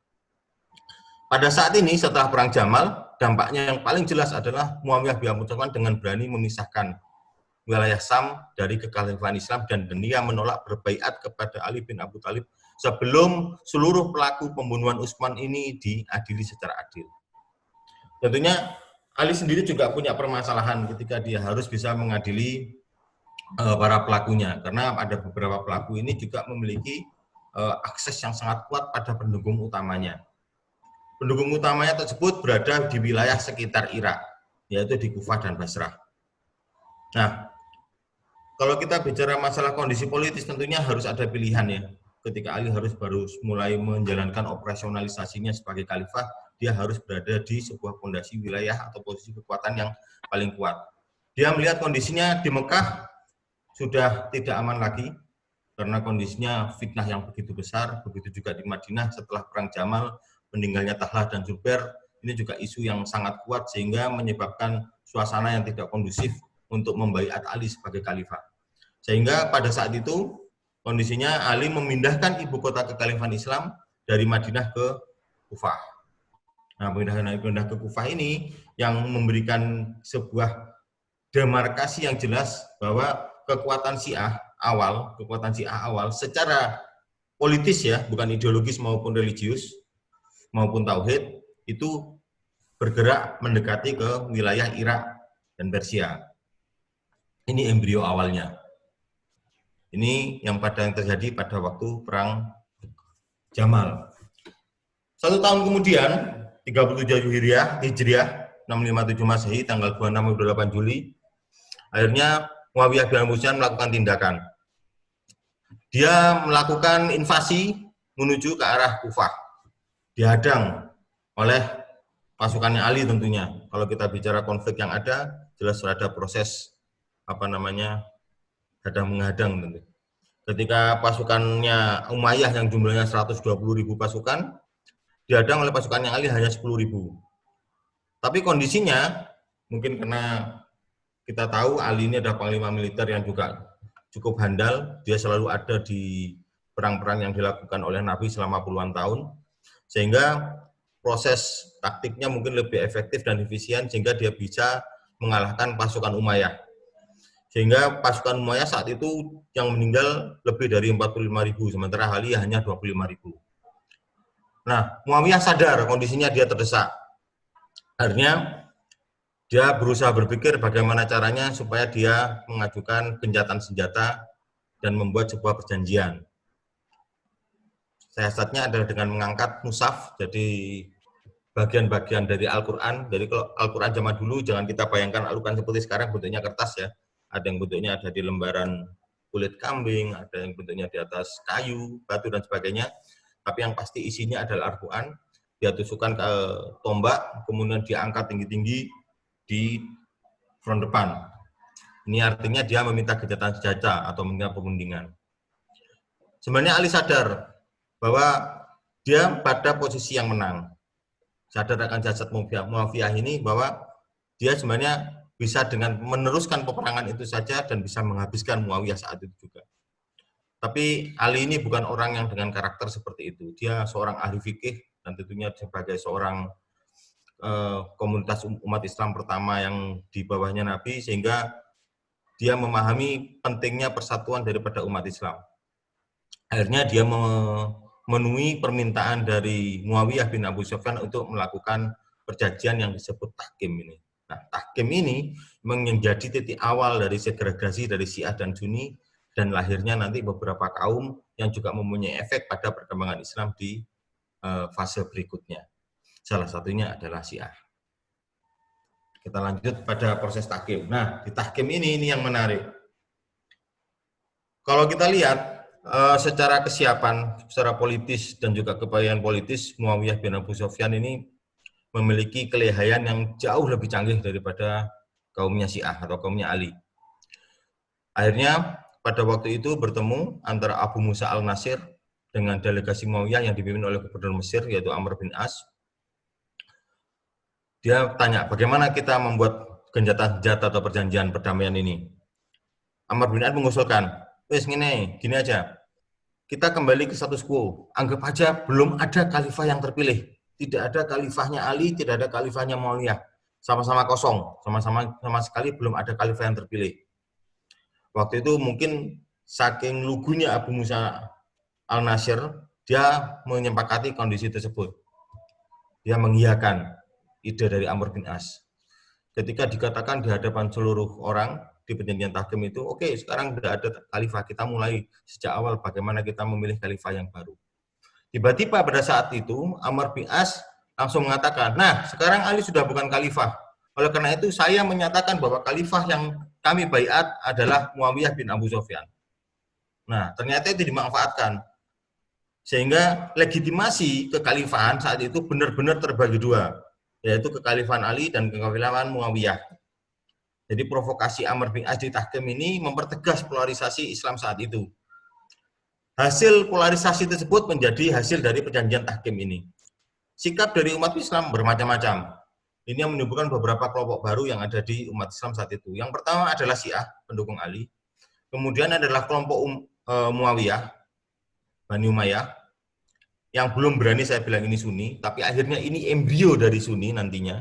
Pada saat ini setelah perang Jamal, dampaknya yang paling jelas adalah Muawiyah bin Abu Sufyan dengan berani memisahkan wilayah Sam dari kekhalifahan Islam dan dia menolak berbaiat kepada Ali bin Abi Thalib sebelum seluruh pelaku pembunuhan Utsman ini diadili secara adil. Tentunya Ali sendiri juga punya permasalahan ketika dia harus bisa mengadili para pelakunya, karena ada beberapa pelaku ini juga memiliki akses yang sangat kuat pada pendukung utamanya. Pendukung utamanya tersebut berada di wilayah sekitar Irak, yaitu di Kufah dan Basrah. Nah, kalau kita bicara masalah kondisi politis, tentunya harus ada pilihan ya. Ketika Ali harus baru mulai menjalankan operasionalisasinya sebagai khalifah, dia harus berada di sebuah fondasi wilayah atau posisi kekuatan yang paling kuat. Dia melihat kondisinya di Mekah sudah tidak aman lagi, karena kondisinya fitnah yang begitu besar, begitu juga di Madinah setelah perang Jamal, meninggalnya Talha dan Zubair, ini juga isu yang sangat kuat sehingga menyebabkan suasana yang tidak kondusif untuk membaiat Ali sebagai khalifah. Sehingga pada saat itu kondisinya Ali memindahkan ibu kota kekhalifahan Islam dari Madinah ke Kufah. Nah, pindah ke Kufah ini yang memberikan sebuah demarkasi yang jelas bahwa kekuatan Syiah awal secara politis ya, bukan ideologis maupun religius maupun tauhid, itu bergerak mendekati ke wilayah Irak dan Persia. Ini embrio awalnya. Ini yang terjadi pada waktu perang Jamal. 1 tahun kemudian, 37 Hijriah, 657 Masehi, tanggal 26-28 Juli, akhirnya Muawiyah bin Abu Sufyan melakukan tindakan. Dia melakukan invasi menuju ke arah Kufah. Dihadang oleh pasukannya Ali tentunya. Kalau kita bicara konflik yang ada, jelas ada proses hadang-menghadang tentu. Ketika pasukannya Umayyah yang jumlahnya 120.000 pasukan, dihadang oleh pasukannya Ali hanya 10.000. Tapi kondisinya, mungkin karena kita tahu Ali ini adalah panglima militer yang juga cukup handal, dia selalu ada di perang-perang yang dilakukan oleh Nabi selama puluhan tahun, sehingga proses taktiknya mungkin lebih efektif dan efisien, sehingga dia bisa mengalahkan pasukan Umayyah. Sehingga pasukan Umayyah saat itu yang meninggal lebih dari 45.000, sementara Ali hanya 25.000. Nah, Muawiyah sadar kondisinya dia terdesak. Akhirnya dia berusaha berpikir bagaimana caranya supaya dia mengajukan gencatan senjata dan membuat sebuah perjanjian. Siasatnya adalah dengan mengangkat mushaf, jadi bagian-bagian dari Al-Quran. Jadi kalau Al-Quran zaman dulu, jangan kita bayangkan Al-Quran seperti sekarang bentuknya kertas ya. Ada yang bentuknya ada di lembaran kulit kambing, ada yang bentuknya di atas kayu, batu, dan sebagainya. Tapi yang pasti isinya adalah Al-Quran. Dia tusukkan ke tombak, kemudian diangkat tinggi-tinggi di front depan. Ini artinya dia meminta gencatan senjata atau meminta pemundingan. Sebenarnya Ali sadar bahwa dia pada posisi yang menang. Sadar akan jasad Muawiyah ini bahwa dia sebenarnya bisa dengan meneruskan peperangan itu saja dan bisa menghabiskan Muawiyah saat itu juga. Tapi Ali ini bukan orang yang dengan karakter seperti itu. Dia seorang ahli fikih dan tentunya sebagai seorang komunitas umat Islam pertama yang di bawahnya Nabi, sehingga dia memahami pentingnya persatuan daripada umat Islam. Akhirnya dia memenuhi permintaan dari Muawiyah bin Abu Sufyan untuk melakukan perjanjian yang disebut tahkim ini. Nah, tahkim ini menjadi titik awal dari segregasi dari Syiah dan Sunni, dan lahirnya nanti beberapa kaum yang juga mempunyai efek pada perkembangan Islam di fase berikutnya. Salah satunya adalah Syiah. Kita lanjut pada proses tahkim. Nah, di tahkim ini yang menarik. Kalau kita lihat secara kesiapan, secara politis dan juga kebahagiaan politis, Muawiyah bin Abu Sufyan ini memiliki kelihayan yang jauh lebih canggih daripada kaumnya Syiah atau kaumnya Ali. Akhirnya pada waktu itu bertemu antara Abu Musa al-Nasir dengan delegasi Muawiyah yang dipimpin oleh Gubernur Mesir yaitu Amr bin As. Dia tanya, bagaimana kita membuat gencatan senjata atau perjanjian perdamaian ini? Amr bin As mengusulkan, wes gini aja, kita kembali ke status quo, anggap aja belum ada khalifah yang terpilih, tidak ada khalifahnya Ali, tidak ada khalifahnya Muawiyah, sama-sama kosong, sama sekali belum ada khalifah yang terpilih. Waktu itu mungkin saking lugunya Abu Musa al-Nasir, dia menyepakati kondisi tersebut. Dia mengiyakan ide dari Amr bin As. Ketika dikatakan di hadapan seluruh orang di perjanjian tahkim itu, oke, sekarang sudah ada khalifah, kita mulai sejak awal bagaimana kita memilih khalifah yang baru. Tiba-tiba pada saat itu Amr bin As langsung mengatakan, nah sekarang Ali sudah bukan khalifah. Oleh karena itu saya menyatakan bahwa khalifah yang kami baiat adalah Muawiyah bin Abu Sufyan. Nah ternyata itu dimanfaatkan. Sehingga legitimasi kekhalifahan saat itu benar-benar terbagi dua, yaitu kekhalifahan Ali dan kekhalifahan Muawiyah. Jadi provokasi Amr bin As di tahkim ini mempertegas polarisasi Islam saat itu. Hasil polarisasi tersebut menjadi hasil dari perjanjian tahkim ini. Sikap dari umat Islam bermacam-macam. Ini yang menimbulkan beberapa kelompok baru yang ada di umat Islam saat itu. Yang pertama adalah Syiah, pendukung Ali. Kemudian adalah kelompok Muawiyah, Bani Umayyah, yang belum berani saya bilang ini Sunni, tapi akhirnya ini embrio dari Sunni nantinya.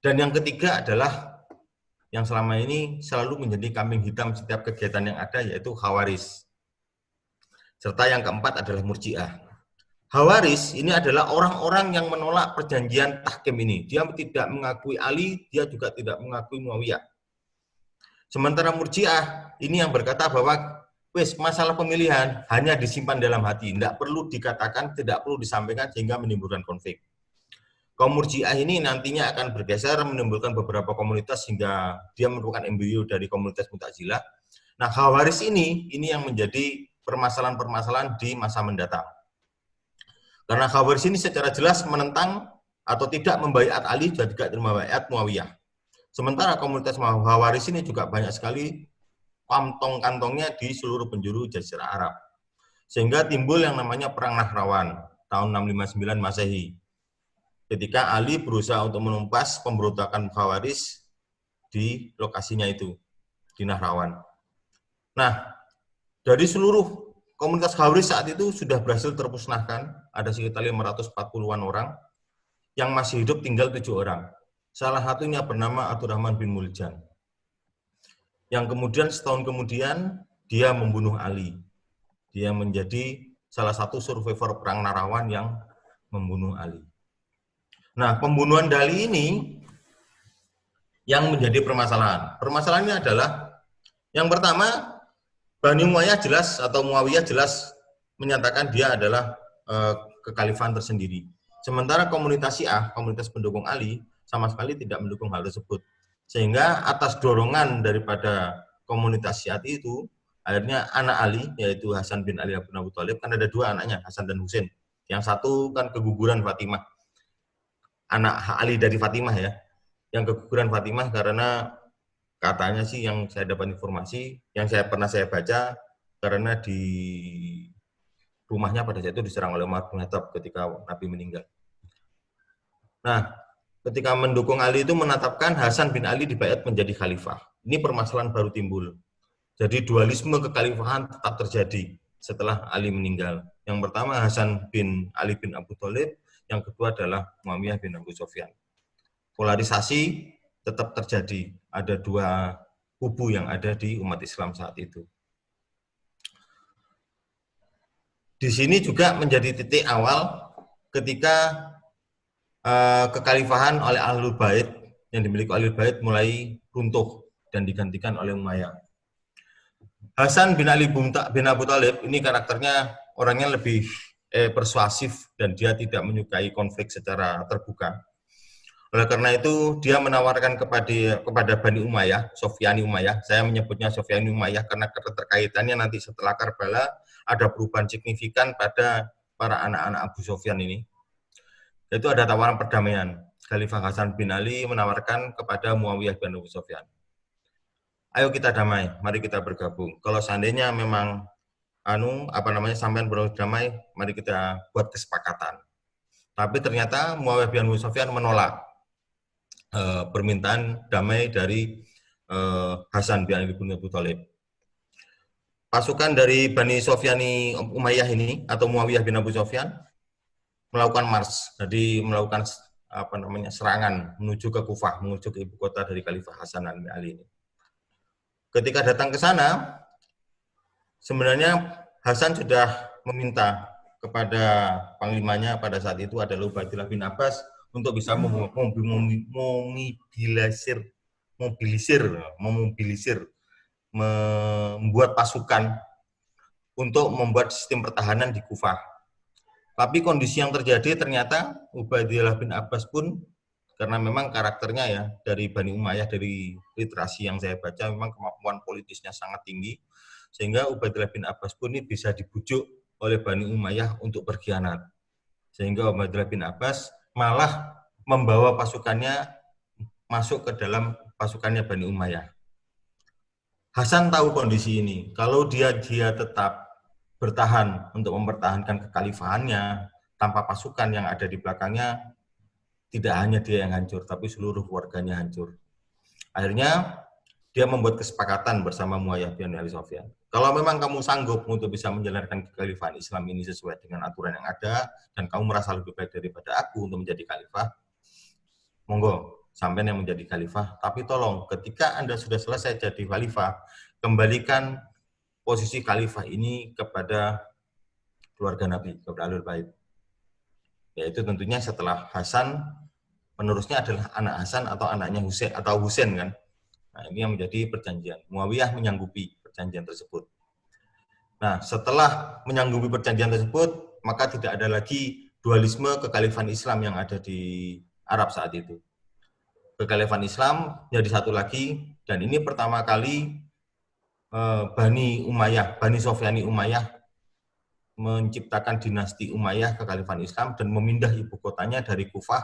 Dan yang ketiga adalah yang selama ini selalu menjadi kambing hitam setiap kegiatan yang ada, yaitu Khawaris. Serta yang keempat adalah Murji'ah. Khawaris ini adalah orang-orang yang menolak perjanjian tahkim ini. Dia tidak mengakui Ali, dia juga tidak mengakui Muawiyah. Sementara Murji'ah ini yang berkata bahwa masalah pemilihan hanya disimpan dalam hati, tidak perlu dikatakan, tidak perlu disampaikan sehingga menimbulkan konflik. kaum Murji'ah ini nantinya akan bergeser menimbulkan beberapa komunitas hingga dia merupakan embrio dari komunitas Mu'tazilah. Nah, Khawaris ini yang menjadi permasalahan-permasalahan di masa mendatang. Karena Khawaris ini secara jelas menentang atau tidak membaiat Ali dan tidak membaiat Muawiyah. Sementara komunitas Khawaris ini juga banyak sekali kantong-kantongnya di seluruh penjuru Jazirah Arab. Sehingga timbul yang namanya Perang Nahrawan tahun 659 Masehi. Ketika Ali berusaha untuk menumpas pemberontakan Khawaris di lokasinya itu, di Nahrawan. Nah, dari seluruh komunitas Khawaris saat itu sudah berhasil termusnahkan, ada sekitar 540-an orang, yang masih hidup tinggal 7 orang. Salah satunya bernama Abdurrahman bin Muljan. Yang kemudian setahun kemudian, dia membunuh Ali. Dia menjadi salah satu survivor Perang Nahrawan yang membunuh Ali. Nah, pembunuhan Dali ini yang menjadi permasalahan. Permasalahannya adalah, yang pertama, Bani Umayyah jelas atau Muawiyah jelas menyatakan dia adalah kekhalifahan tersendiri. Sementara komunitas Syiah, komunitas pendukung Ali, sama sekali tidak mendukung hal tersebut. Sehingga atas dorongan daripada komunitas Syiah itu, akhirnya anak Ali, yaitu Hasan bin Ali bin Abu Thalib, kan ada 2 anaknya, Hasan dan Husain. Yang satu kan keguguran Fatimah. Anak Ali dari Fatimah ya, yang keguguran Fatimah karena katanya sih yang saya dapat informasi, yang pernah saya baca, karena di rumahnya pada saat itu diserang oleh Umar bin Khattab ketika Nabi meninggal. Nah, ketika mendukung Ali itu menetapkan Hasan bin Ali dibaiat menjadi khalifah. Ini permasalahan baru timbul. Jadi dualisme kekhalifahan tetap terjadi setelah Ali meninggal. Yang pertama Hasan bin Ali bin Abu Thalib, yang kedua adalah Muawiyah bin Abu Sufyan. Polarisasi tetap terjadi. Ada 2 kubu yang ada di umat Islam saat itu. Di sini juga menjadi titik awal ketika kekhalifahan oleh Ahlul Bait yang dimiliki Ahlul Bait mulai runtuh dan digantikan oleh Umayyah. Hasan bin Ali bin Abu Thalib ini karakternya orangnya lebih persuasif dan dia tidak menyukai konflik secara terbuka. Oleh karena itu dia menawarkan kepada Bani Umayyah, Sofyani Umayyah, saya menyebutnya Sofyani Umayyah karena keterkaitannya nanti setelah Karbala ada perubahan signifikan pada para anak-anak Abu Sufyan ini. Itu ada tawaran perdamaian. Khalifah Hasan bin Ali menawarkan kepada Muawiyah bin Abu Sufyan, ayo kita damai, mari kita bergabung. Kalau seandainya memang sampean berdamai, mari kita buat kesepakatan. Tapi ternyata Muawiyah bin Abu Sufyan menolak permintaan damai dari Hasan bin Ali bin Abu Thalib. Pasukan dari Bani Sofyani Umayyah ini atau Muawiyah bin Abu Sufyan melakukan mars, jadi melakukan serangan menuju ke Kufah, menuju ke ibu kota dari Khalifah Hasan bin Ali ini. Ketika datang ke sana, sebenarnya Hasan sudah meminta kepada panglimanya pada saat itu adalah Ubaidillah bin Abbas untuk bisa membuat pasukan untuk membuat sistem pertahanan di Kufah. Tapi kondisi yang terjadi ternyata Ubaidillah bin Abbas pun, karena memang karakternya ya dari Bani Umayyah, dari literasi yang saya baca memang kemampuan politisnya sangat tinggi, sehingga Ubaidillah bin Abbas pun ini bisa dibujuk oleh Bani Umayyah untuk berkhianat. Sehingga Ubaidillah bin Abbas malah membawa pasukannya masuk ke dalam pasukannya Bani Umayyah. Hasan tahu kondisi ini, kalau dia tetap bertahan untuk mempertahankan kekhalifahannya tanpa pasukan yang ada di belakangnya, tidak hanya dia yang hancur, tapi seluruh keluarganya hancur. Akhirnya dia membuat kesepakatan bersama Muawiyah bin Abi Sufyan. Kalau memang kamu sanggup untuk bisa menjalankan kekhalifahan Islam ini sesuai dengan aturan yang ada, dan kamu merasa lebih baik daripada aku untuk menjadi khalifah, monggo, sampai yang menjadi khalifah. Tapi tolong, ketika Anda sudah selesai jadi khalifah, kembalikan posisi khalifah ini kepada keluarga Nabi, kepada Ahlul Bait. Yaitu tentunya setelah Hasan, penerusnya adalah anak Hasan atau anaknya Husain kan. Nah, ini yang menjadi perjanjian. Muawiyah menyanggupi perjanjian tersebut. Nah, setelah menyanggupi perjanjian tersebut, maka tidak ada lagi dualisme kekhalifahan Islam yang ada di Arab saat itu. Kekhalifahan Islam jadi satu lagi, dan ini pertama kali Bani Umayyah, Bani Sofyani Umayyah menciptakan dinasti Umayyah kekhalifahan Islam dan memindah ibu kotanya dari Kufah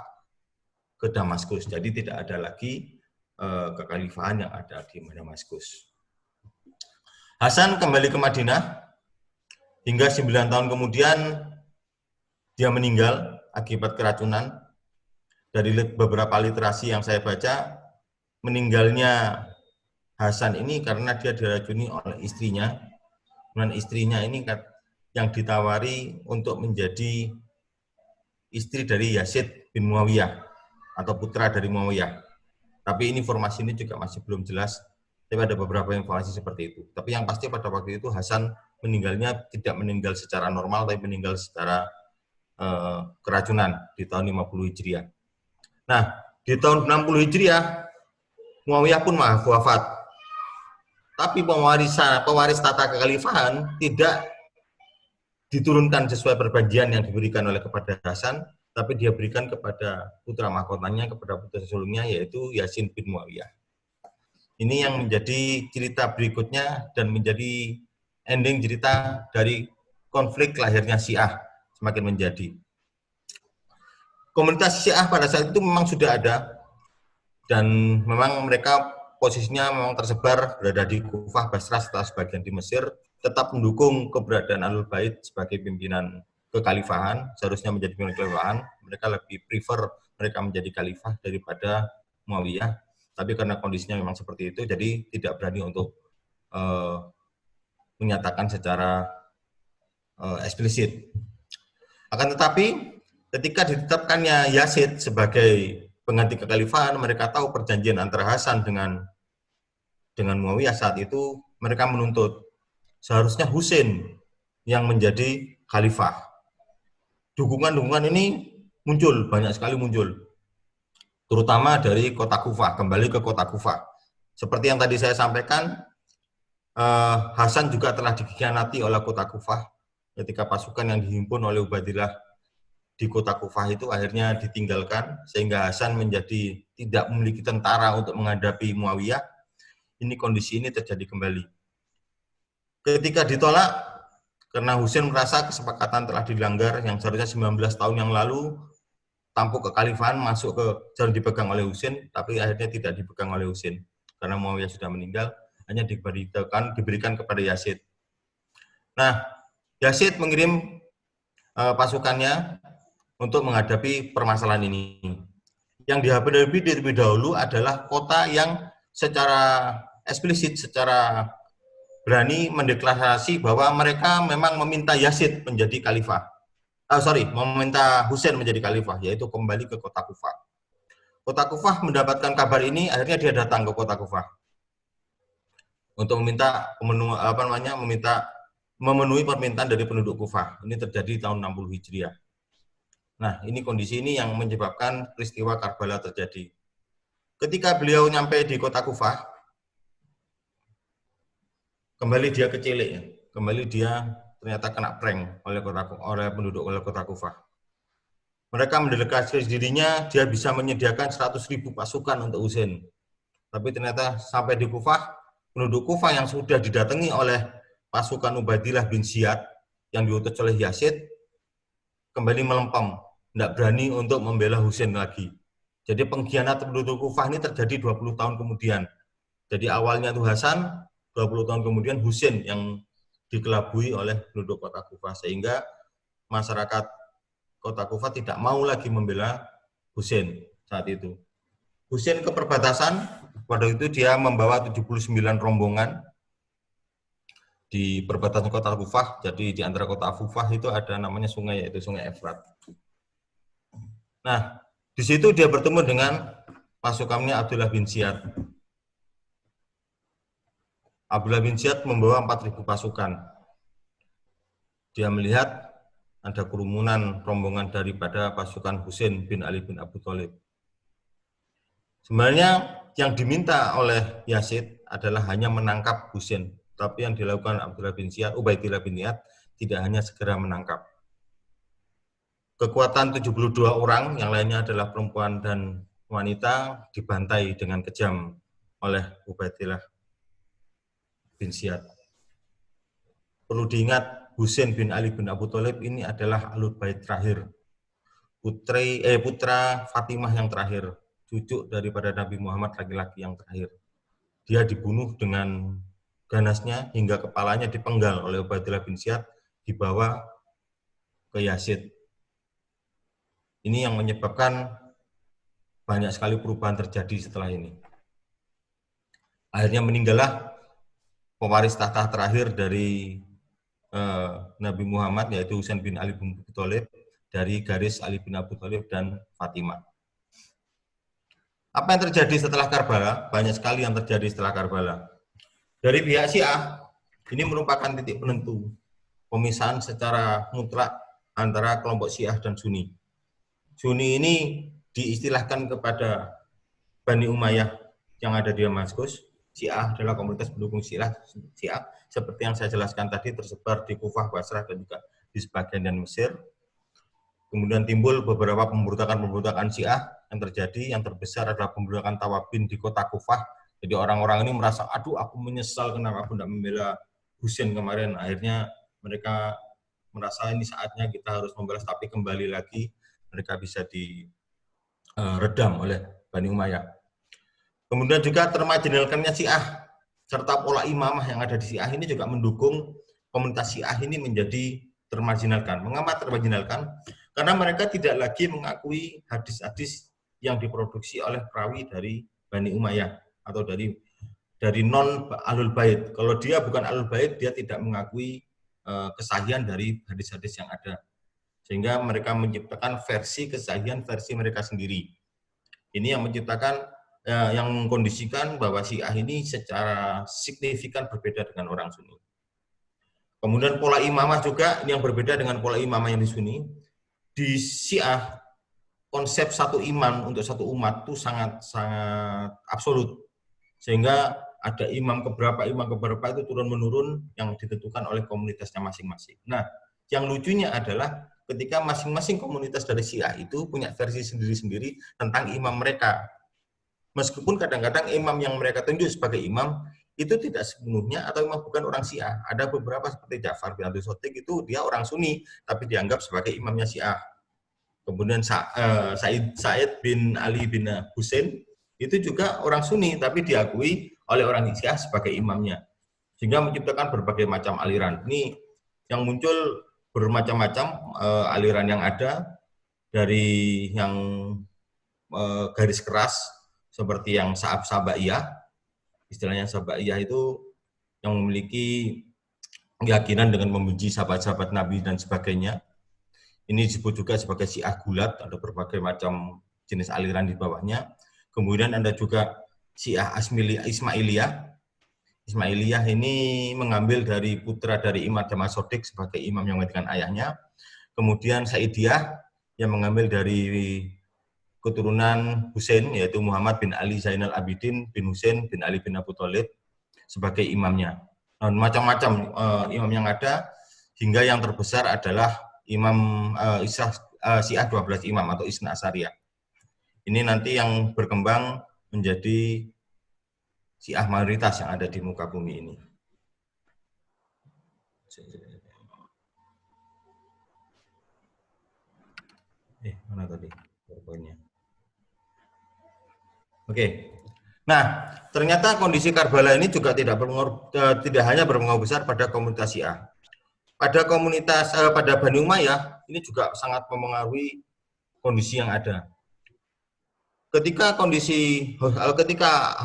ke Damaskus. Jadi tidak ada lagi kekhalifahan yang ada di Damaskus. Hasan kembali ke Madinah hingga 9 tahun kemudian dia meninggal akibat keracunan. Dari beberapa literasi yang saya baca, meninggalnya Hasan ini karena dia diracuni oleh istrinya. Dan istrinya ini yang ditawari untuk menjadi istri dari Yazid bin Muawiyah atau putra dari Muawiyah. Tapi informasi ini juga masih belum jelas. Tapi ada beberapa informasi seperti itu. Tapi yang pasti pada waktu itu Hasan meninggalnya tidak meninggal secara normal, tapi meninggal secara keracunan di tahun 50 Hijriah. Nah, di tahun 60 Hijriah, Muawiyah pun wafat. Tapi pewaris tata kekhalifahan tidak diturunkan sesuai perjanjian yang diberikan oleh kepada Hasan, tapi dia berikan kepada putra mahkotanya, kepada putra sulungnya, yaitu Yazid bin Muawiyah. Ini yang menjadi cerita berikutnya dan menjadi ending cerita dari konflik lahirnya Syiah semakin menjadi. Komunitas Syiah pada saat itu memang sudah ada, dan memang mereka posisinya memang tersebar berada di Kufah, Basrah, serta sebagian di Mesir, tetap mendukung keberadaan Ahlul Bait sebagai pimpinan kekhalifahan, seharusnya menjadi pimpinan kekhalifahan. Mereka lebih prefer mereka menjadi khalifah daripada Muawiyah, tapi karena kondisinya memang seperti itu, jadi tidak berani untuk menyatakan secara eksplisit. Akan tetapi, ketika ditetapkannya Yazid sebagai pengganti kekhalifahan, mereka tahu perjanjian antara Hasan dengan Muawiyah saat itu, mereka menuntut seharusnya Husain yang menjadi khalifah. Dukungan-dukungan ini muncul, banyak sekali muncul, terutama dari kota Kufah, kembali ke kota Kufah. Seperti yang tadi saya sampaikan, Hasan juga telah dikhianati oleh kota Kufah ketika pasukan yang dihimpun oleh Ubaidillah di kota Kufah itu akhirnya ditinggalkan, sehingga Hasan menjadi tidak memiliki tentara untuk menghadapi Muawiyah. Ini kondisi ini terjadi kembali. Ketika ditolak, karena Husain merasa kesepakatan telah dilanggar, yang seharusnya 19 tahun yang lalu, tampuk kekhalifahan masuk ke jalan dipegang oleh Husain, tapi akhirnya tidak dipegang oleh Husain. Karena Muawiyah sudah meninggal, hanya diberikan kepada Yazid. Nah, Yazid mengirim pasukannya untuk menghadapi permasalahan ini. Yang dihadapi terlebih dahulu adalah kota yang secara eksplisit, secara berani mendeklarasi bahwa mereka memang meminta Yazid menjadi khalifah. Meminta Husain menjadi khalifah, yaitu kembali ke kota Kufah. Kota Kufah mendapatkan kabar ini, akhirnya dia datang ke kota Kufah untuk memenuhi permintaan dari penduduk Kufah. Ini terjadi tahun 60 Hijriah. Nah, ini kondisi ini yang menyebabkan peristiwa Karbala terjadi. Ketika beliau nyampe di kota Kufah, kembali dia kecilik, ya. Kembali dia ternyata kena prank oleh penduduk kota Kufah. Mereka mendeklarasikan dirinya, dia bisa menyediakan 100.000 pasukan untuk Husain. Tapi ternyata sampai di Kufah, penduduk Kufah yang sudah didatangi oleh pasukan Ubaidillah bin Ziyad yang diutus oleh Yazid, kembali melempem, tidak berani untuk membela Husain lagi. Jadi pengkhianatan penduduk Kufah ini terjadi 20 tahun kemudian. Jadi awalnya itu Hasan, 20 tahun kemudian Husain yang dikelabui oleh penduduk kota Kufah, sehingga masyarakat kota Kufah tidak mau lagi membela Husain saat itu. Husain ke perbatasan, pada itu dia membawa 79 rombongan di perbatasan kota Kufah. Jadi di antara kota Kufah itu ada namanya sungai, yaitu Sungai Efrat. Nah, di situ dia bertemu dengan pasukannya Abdullah bin Ziyad. Abdullah bin Ziyad membawa 4.000 pasukan. Dia melihat ada kerumunan rombongan daripada pasukan Husain bin Ali bin Abi Thalib. Sebenarnya yang diminta oleh Yazid adalah hanya menangkap Husain, tapi yang dilakukan Ubaidillah bin Ziyad tidak hanya segera menangkap. kekuatan 72 orang, yang lainnya adalah perempuan dan wanita, dibantai dengan kejam oleh Ubaidillah bin Ziyad. Perlu diingat, Husain bin Ali bin Abu Thalib ini adalah alul bait terakhir, putra Fatimah yang terakhir, cucu daripada Nabi Muhammad laki-laki yang terakhir. Dia dibunuh dengan ganasnya hingga kepalanya dipenggal oleh Ubaidillah bin Ziyad, dibawa ke Yazid. Ini yang menyebabkan banyak sekali perubahan terjadi setelah ini. Akhirnya meninggallah pewaris tahta terakhir dari Nabi Muhammad, yaitu Husain bin Ali bin Abu Thalib, dari garis Ali bin Abu Thalib dan Fatimah. Apa yang terjadi setelah Karbala? Banyak sekali yang terjadi setelah Karbala. Dari pihak Syiah, ini merupakan titik penentu pemisahan secara mutlak antara kelompok Syiah dan Sunni. Sunni ini diistilahkan kepada Bani Umayyah yang ada di Damaskus. Syiah adalah komunitas pendukung Syiah seperti yang saya jelaskan tadi, tersebar di Kufah, Basrah, dan juga di sebagian dan Mesir. Kemudian timbul beberapa pemberontakan Syiah yang terjadi. Yang terbesar adalah pemberontakan Tawabin di kota Kufah. Jadi orang-orang ini merasa, aduh aku menyesal kenapa aku tidak membela Husain kemarin. Akhirnya mereka merasa ini saatnya kita harus membalas, tapi kembali lagi mereka bisa diredam oleh Bani Umayyah. Kemudian juga termarginalkannya Syiah, serta pola imamah yang ada di Syiah ini juga mendukung komunitas Syiah ini menjadi termarginalkan. Mengapa termarginalkan? Karena mereka tidak lagi mengakui hadis-hadis yang diproduksi oleh perawi dari Bani Umayyah atau dari non Ahlul Bait. Kalau dia bukan Ahlul Bait, dia tidak mengakui kesahihan dari hadis-hadis yang ada. Sehingga mereka menciptakan versi kesahihan versi mereka sendiri. Ini yang menciptakan, yang mengkondisikan bahwa Syiah ini secara signifikan berbeda dengan orang Sunni. Kemudian pola imamah juga yang berbeda dengan pola imamah yang di Sunni. Di Syiah, konsep satu imam untuk satu umat itu sangat absolut. Sehingga ada imam keberapa itu turun-menurun yang ditentukan oleh komunitasnya masing-masing. Nah, yang lucunya adalah ketika masing-masing komunitas dari Syiah itu punya versi sendiri-sendiri tentang imam mereka. Meskipun kadang-kadang imam yang mereka tunjuk sebagai imam itu tidak sepenuhnya atau imam bukan orang Syiah. Ada beberapa seperti Ja'far bin Abi Thalib itu dia orang Sunni tapi dianggap sebagai imamnya Syiah. Kemudian Said bin Ali bin Husain itu juga orang Sunni tapi diakui oleh orang Syiah sebagai imamnya. Sehingga menciptakan berbagai macam aliran. Ini yang muncul bermacam-macam aliran yang ada, dari yang garis keras seperti yang Sabaiyah, istilahnya Sabaiyah itu yang memiliki keyakinan dengan membenci sahabat-sahabat Nabi dan sebagainya. Ini disebut juga sebagai Syiah Gulat, ada berbagai macam jenis aliran di bawahnya. Kemudian ada juga Syiah Ismailiyah. Ismailiyah ini mengambil dari putra dari Imam Jamaah Shadiq sebagai imam yang menggantikan ayahnya. Kemudian Saidiyah yang mengambil dari keturunan Husain, yaitu Muhammad bin Ali Zainal Abidin bin Husain bin Ali bin Abu Thalib sebagai imamnya. Nah, macam-macam imam yang ada, hingga yang terbesar adalah Imam Syiah 12 imam atau Isna Asyariyah. Ini nanti yang berkembang menjadi Syiah mayoritas yang ada di muka bumi ini. Mana tadi poinnya? Oke. Nah, ternyata kondisi Karbala ini juga tidak hanya berpengaruh besar pada komunitas Syiah. Pada Bani Umayyah ini juga sangat mempengaruhi kondisi yang ada. Ketika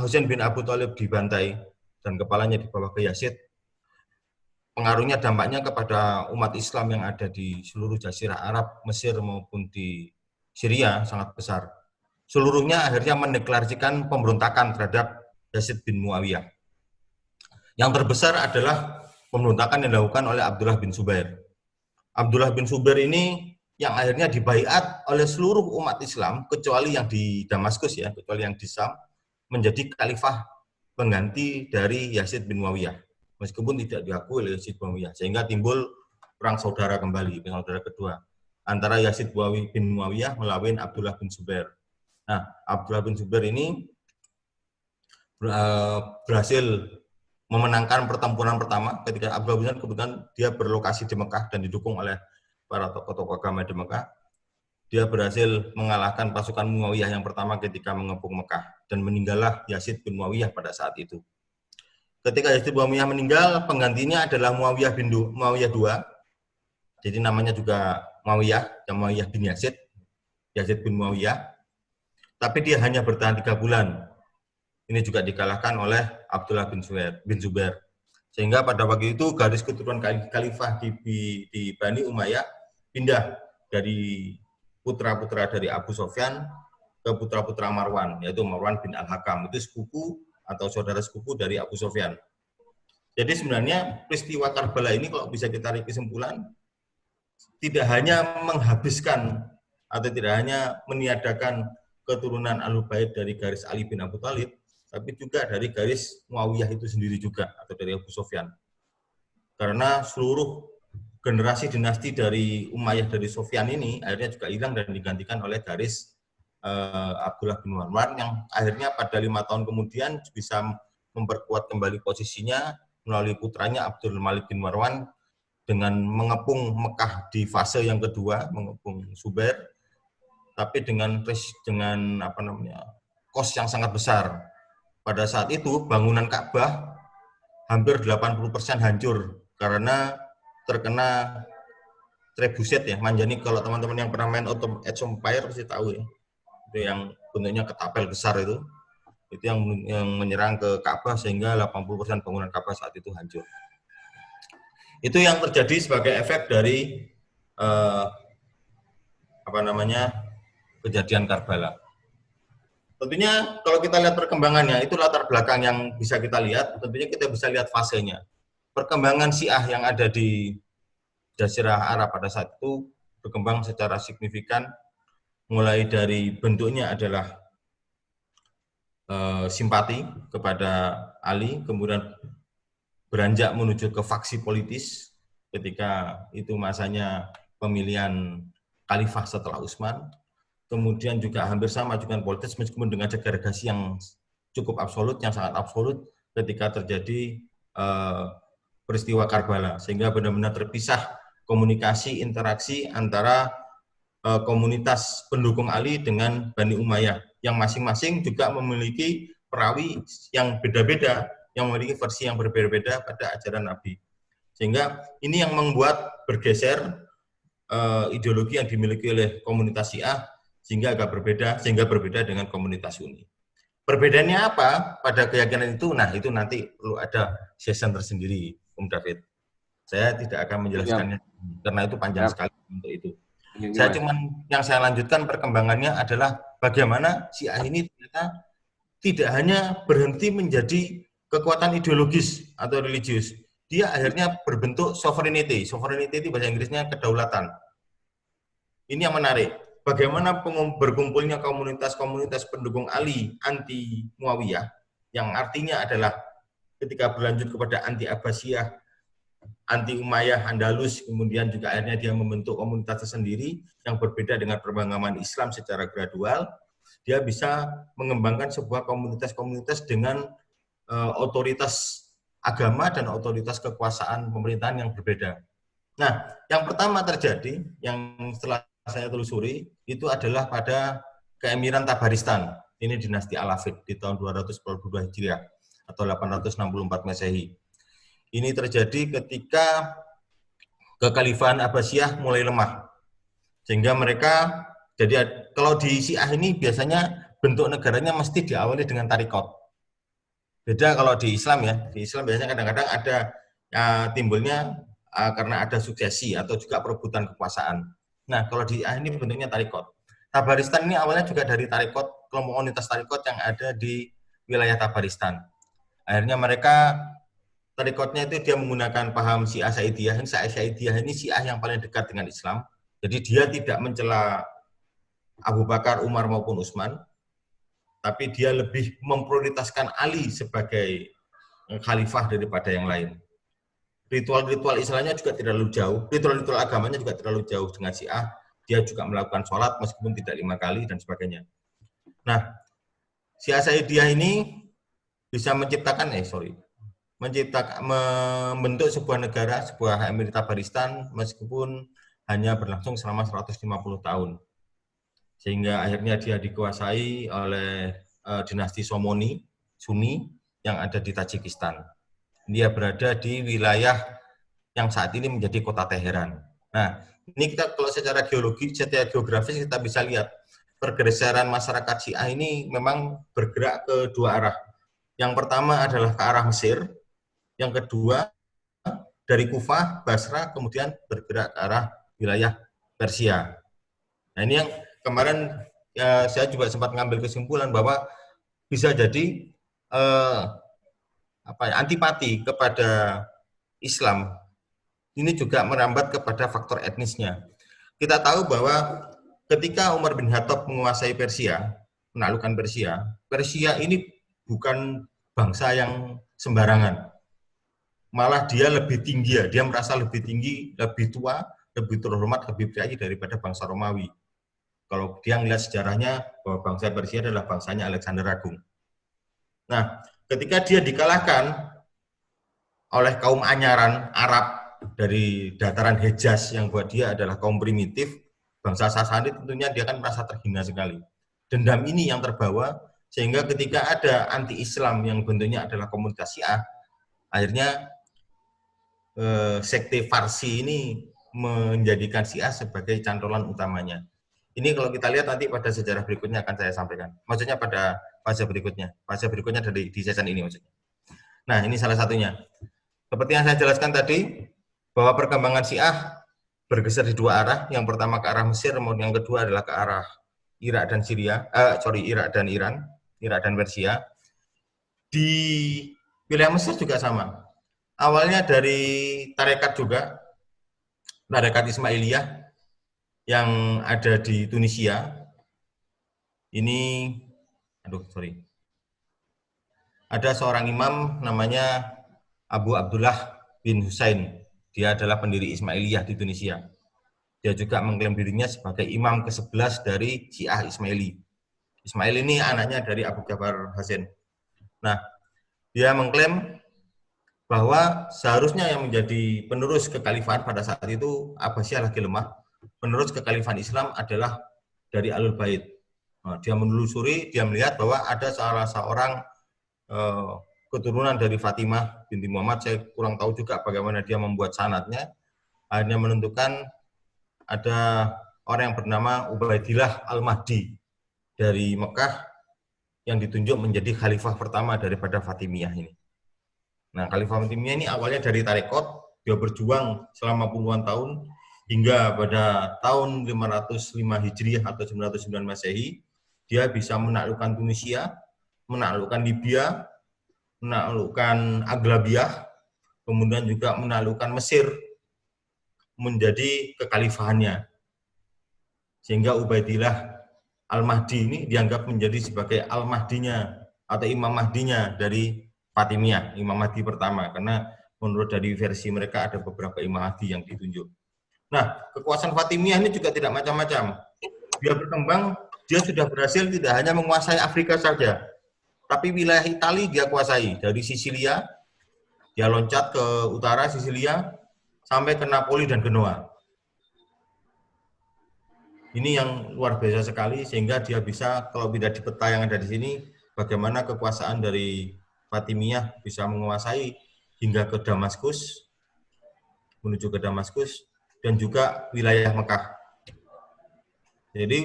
Husain bin Abu Thalib dibantai dan kepalanya dibawa ke Yazid, pengaruhnya dampaknya kepada umat Islam yang ada di seluruh Jazirah Arab, Mesir maupun di Syria sangat besar. Seluruhnya akhirnya mendeklarasikan pemberontakan terhadap Yazid bin Muawiyah. Yang terbesar adalah pemberontakan yang dilakukan oleh Abdullah bin Zubair. Abdullah bin Zubair ini yang akhirnya dibaiat oleh seluruh umat Islam, kecuali yang di Damaskus ya, kecuali yang di Syam, menjadi khalifah pengganti dari Yazid bin Muawiyah. Meskipun tidak diakui oleh Yazid bin Muawiyah, sehingga timbul perang saudara kembali, perang saudara kedua antara Yazid bin Muawiyah melawan Abdullah bin Zubair. Nah, Abdullah bin Zubair ini berhasil memenangkan pertempuran pertama ketika Abdullah bin Zubair kebetulan dia berlokasi di Mekah dan didukung oleh para tokoh-tokoh agama di Mekah. Dia berhasil mengalahkan pasukan Muawiyah yang pertama ketika mengepung Mekah dan meninggallah Yazid bin Muawiyah pada saat itu. Ketika Yazid bin Muawiyah meninggal, penggantinya adalah Muawiyah II. Jadi namanya juga Muawiyah, yang Muawiyah bin Yazid bin Muawiyah. Tapi dia hanya bertahan 3 bulan. Ini juga dikalahkan oleh Abdullah bin Zubair. Sehingga pada waktu itu garis keturunan khalifah di Bani Umayyah pindah dari putra-putra dari Abu Sofyan ke putra-putra Marwan, yaitu Marwan bin Al-Hakam. Itu sepupu atau saudara sepupu dari Abu Sofyan. Jadi sebenarnya peristiwa Karbala ini kalau bisa kita tarik kesimpulan, tidak hanya menghabiskan atau tidak hanya meniadakan keturunan Ahlul Bait dari garis Ali bin Abi Thalib, tapi juga dari garis Muawiyah itu sendiri juga, atau dari Abu Sofyan. Karena seluruh generasi dinasti dari Umayyah dari Sofyan ini akhirnya juga hilang dan digantikan oleh garis Abdullah bin Marwan yang akhirnya pada 5 tahun kemudian bisa memperkuat kembali posisinya melalui putranya Abdul Malik bin Marwan dengan mengepung Mekah di fase yang kedua, mengepung Zubair, tapi dengan kos yang sangat besar. Pada saat itu bangunan Ka'bah hampir 80% hancur karena terkena trebuchet ya, manjani. Kalau teman-teman yang pernah main Age of Empires pasti tahu ya. Itu yang bentuknya ketapel besar itu yang menyerang ke Ka'bah sehingga 80% bangunan Ka'bah saat itu hancur. Itu yang terjadi sebagai efek dari kejadian Karbala. Tentunya kalau kita lihat perkembangannya, itu latar belakang yang bisa kita lihat, tentunya kita bisa lihat fasenya. Perkembangan Syiah yang ada di Jazirah Arab pada saat itu berkembang secara signifikan, mulai dari bentuknya adalah simpati kepada Ali, kemudian beranjak menuju ke faksi politis ketika itu masanya pemilihan khalifah setelah Utsman. Kemudian juga hampir sama dengan politis meskipun dengan segregasi yang cukup absolut, yang sangat absolut ketika terjadi peristiwa Karbala, sehingga benar-benar terpisah komunikasi, interaksi antara komunitas pendukung Ali dengan Bani Umayyah, yang masing-masing juga memiliki perawi yang beda-beda, yang memiliki versi yang berbeda-beda pada ajaran Nabi. Sehingga ini yang membuat bergeser ideologi yang dimiliki oleh komunitas Syiah sehingga agak berbeda, dengan komunitas Sunni. Perbedaannya apa pada keyakinan itu? Nah, itu nanti perlu ada session tersendiri, David. Saya tidak akan menjelaskannya karena itu panjang sekali untuk itu. Saya cuman yang saya lanjutkan perkembangannya adalah bagaimana Syiah ini ternyata tidak hanya berhenti menjadi kekuatan ideologis atau religius. Dia akhirnya berbentuk sovereignty. Sovereignty itu bahasa Inggrisnya kedaulatan. Ini yang menarik. Bagaimana berkumpulnya komunitas-komunitas pendukung Ali anti Muawiyah, yang artinya adalah ketika berlanjut kepada anti Abbasiyah, anti Umayyah, Andalus, kemudian juga akhirnya dia membentuk komunitas tersendiri yang berbeda dengan perkembangan Islam secara gradual. Dia bisa mengembangkan sebuah komunitas-komunitas dengan otoritas agama dan otoritas kekuasaan pemerintahan yang berbeda. Nah, yang pertama terjadi, yang setelah saya telusuri, itu adalah pada Keemiran Tabaristan. Ini dinasti Alafid di tahun 242 Hijriah atau 864 Masehi. Ini terjadi ketika kekhalifahan Abbasiyah mulai lemah. Sehingga mereka, jadi kalau di Syiah ini biasanya bentuk negaranya mesti diawali dengan tarikot. Beda kalau di Islam ya, di Islam biasanya kadang-kadang ada timbulnya karena ada suksesi atau juga perebutan kekuasaan. Nah, kalau di ini bentuknya tarikot. Tabaristan ini awalnya juga dari tarikot, kelompok komunitas tarikot yang ada di wilayah Tabaristan. Akhirnya mereka, tarikotnya itu dia menggunakan paham Syiah Saidiyah. Saidiyah ini Syiah yang paling dekat dengan Islam. Jadi dia tidak mencela Abu Bakar, Umar maupun Utsman, tapi dia lebih memprioritaskan Ali sebagai khalifah daripada yang lain. Ritual-ritual Islamnya juga tidak terlalu jauh, ritual-ritual agamanya juga terlalu jauh dengan Syiah. dia juga melakukan sholat meskipun tidak 5 kali dan sebagainya. Nah, si As-Saidiyah ini bisa membentuk sebuah negara, sebuah Emirat meskipun hanya berlangsung selama 150 tahun. Sehingga akhirnya dia dikuasai oleh dinasti Sunni yang ada di Tajikistan. Dia berada di wilayah yang saat ini menjadi kota Teheran. Nah, ini kita kalau secara geografis kita bisa lihat pergeseran masyarakat Syiah ini memang bergerak ke dua arah. Yang pertama adalah ke arah Mesir, yang kedua dari Kufah, Basra, kemudian bergerak ke arah wilayah Persia. Nah, ini yang kemarin saya juga sempat mengambil kesimpulan bahwa bisa jadi antipati kepada Islam ini juga merambat kepada faktor etnisnya. Kita tahu bahwa ketika Umar bin Khattab menguasai Persia, menaklukkan Persia, Persia ini bukan bangsa yang sembarangan. Malah dia lebih tinggi, dia merasa lebih tinggi, lebih tua, lebih terhormat, lebih priayi daripada bangsa Romawi. Kalau dia melihat sejarahnya bahwa bangsa Persia adalah bangsanya Alexander Agung. Nah, ketika dia dikalahkan oleh kaum Anyaran Arab dari dataran Hejaz yang buat dia adalah kaum primitif, bangsa Sasani tentunya dia akan merasa terhina sekali. Dendam ini yang terbawa sehingga ketika ada anti-Islam yang bentuknya adalah komunitas Syiah, akhirnya sekte Farsi ini menjadikan Syiah sebagai cantolan utamanya. Ini kalau kita lihat nanti pada sejarah berikutnya akan saya sampaikan. Maksudnya pada fase berikutnya. Fase berikutnya dari di season ini maksudnya. Nah, ini salah satunya. Seperti yang saya jelaskan tadi, bahwa perkembangan Syiah bergeser di dua arah. Yang pertama ke arah Mesir, kemudian yang kedua adalah ke arah Irak dan Irak dan Iran, Irak dan Persia. Di wilayah Mesir juga sama. Awalnya dari tarekat juga, tarekat Ismailiyah yang ada di Tunisia. Ini, ada seorang imam namanya Abu Abdullah bin Husain. Dia adalah pendiri Ismailiyah di Tunisia. Dia juga mengklaim dirinya sebagai imam ke-11 dari Syiah Ismaili. Ismail ini anaknya dari Abu Ja'far Hasan. Nah, dia mengklaim bahwa seharusnya yang menjadi penerus kekhalifahan pada saat itu Abbasiyah lagi lemah. Penerus kekhalifahan Islam adalah dari Ahlul Bait. Nah, dia menelusuri, dia melihat bahwa ada salah seorang keturunan dari Fatimah binti Muhammad. Saya kurang tahu juga bagaimana dia membuat sanadnya. Akhirnya menentukan ada orang yang bernama Ubaidillah Al-Mahdi dari Mekah yang ditunjuk menjadi khalifah pertama daripada Fatimiyah ini. Nah, khalifah Fatimiyah ini awalnya dari tarekat, dia berjuang selama puluhan tahun hingga pada tahun 505 Hijriah atau 909 Masehi, dia bisa menaklukkan Tunisia, menaklukkan Libya, menaklukkan Aglabiah, kemudian juga menaklukkan Mesir menjadi kekhalifahannya. Sehingga Ubaidillah Al-Mahdi ini dianggap menjadi sebagai Al-Mahdinya atau Imam Mahdinya dari Fatimiyah, Imam Mahdi pertama, karena menurut dari versi mereka ada beberapa Imam Mahdi yang ditunjuk. Nah, kekuasaan Fatimiyah ini juga tidak macam-macam. Dia berkembang, dia sudah berhasil tidak hanya menguasai Afrika saja, tapi wilayah Italia dia kuasai. Dari Sisilia, dia loncat ke utara Sisilia, sampai ke Napoli dan Genoa. Ini yang luar biasa sekali, sehingga dia bisa, kalau tidak di peta yang ada di sini, bagaimana kekuasaan dari Fatimiyah bisa menguasai hingga ke Damaskus, menuju ke Damaskus, dan juga wilayah Mekah. Jadi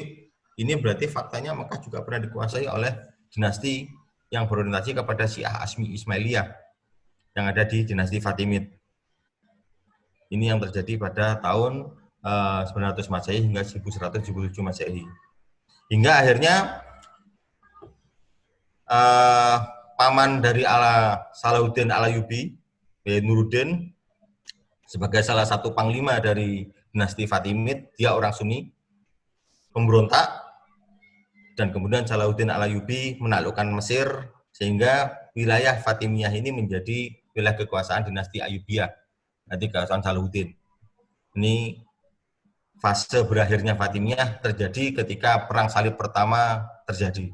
ini berarti faktanya Mekah juga pernah dikuasai oleh dinasti yang berorientasi kepada Syiah Asmi Ismailiyah yang ada di dinasti Fatimid. Ini yang terjadi pada tahun 900 Masehi hingga 1177 Masehi. Hingga akhirnya paman dari Salahuddin Al-Ayyubi, Nuruddin, sebagai salah satu panglima dari dinasti Fatimid, dia orang Sunni, pemberontak, dan kemudian Salahuddin Al-Ayyubi menaklukkan Mesir, sehingga wilayah Fatimiyah ini menjadi wilayah kekuasaan dinasti Ayyubiyah, nanti kekuasaan Salahuddin. Ini fase berakhirnya Fatimiyah terjadi ketika Perang Salib pertama terjadi.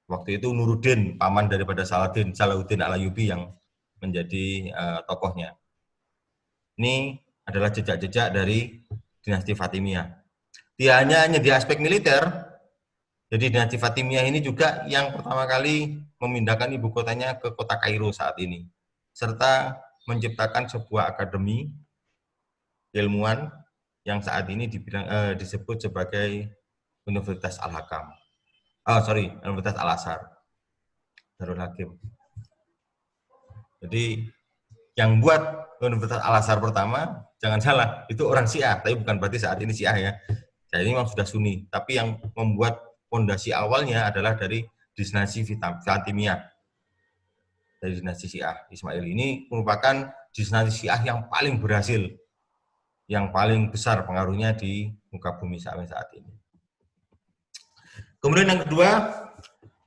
Waktu itu Nuruddin, paman daripada Salahuddin Al-Ayyubi yang menjadi tokohnya. Ini adalah jejak-jejak dari dinasti Fatimiyah. Dia hanya di aspek militer, jadi dinasti Fatimiyah ini juga yang pertama kali memindahkan ibu kotanya ke kota Kairo saat ini, serta menciptakan sebuah akademi ilmuwan yang saat ini disebut sebagai Universitas Al-Hakam. Universitas Al-Azhar, Darul Hakim. Jadi yang buat Universitas Al-Azhar pertama, jangan salah, itu orang Syiah, tapi bukan berarti saat ini Syiah ya. Jadi ini memang sudah Sunni, tapi yang membuat fondasi awalnya adalah dari dinasti Fatimiyah. Dari dinasti Syiah Ismail ini merupakan dinasti Syiah yang paling berhasil, yang paling besar pengaruhnya di muka bumi sampai saat ini. Kemudian yang kedua,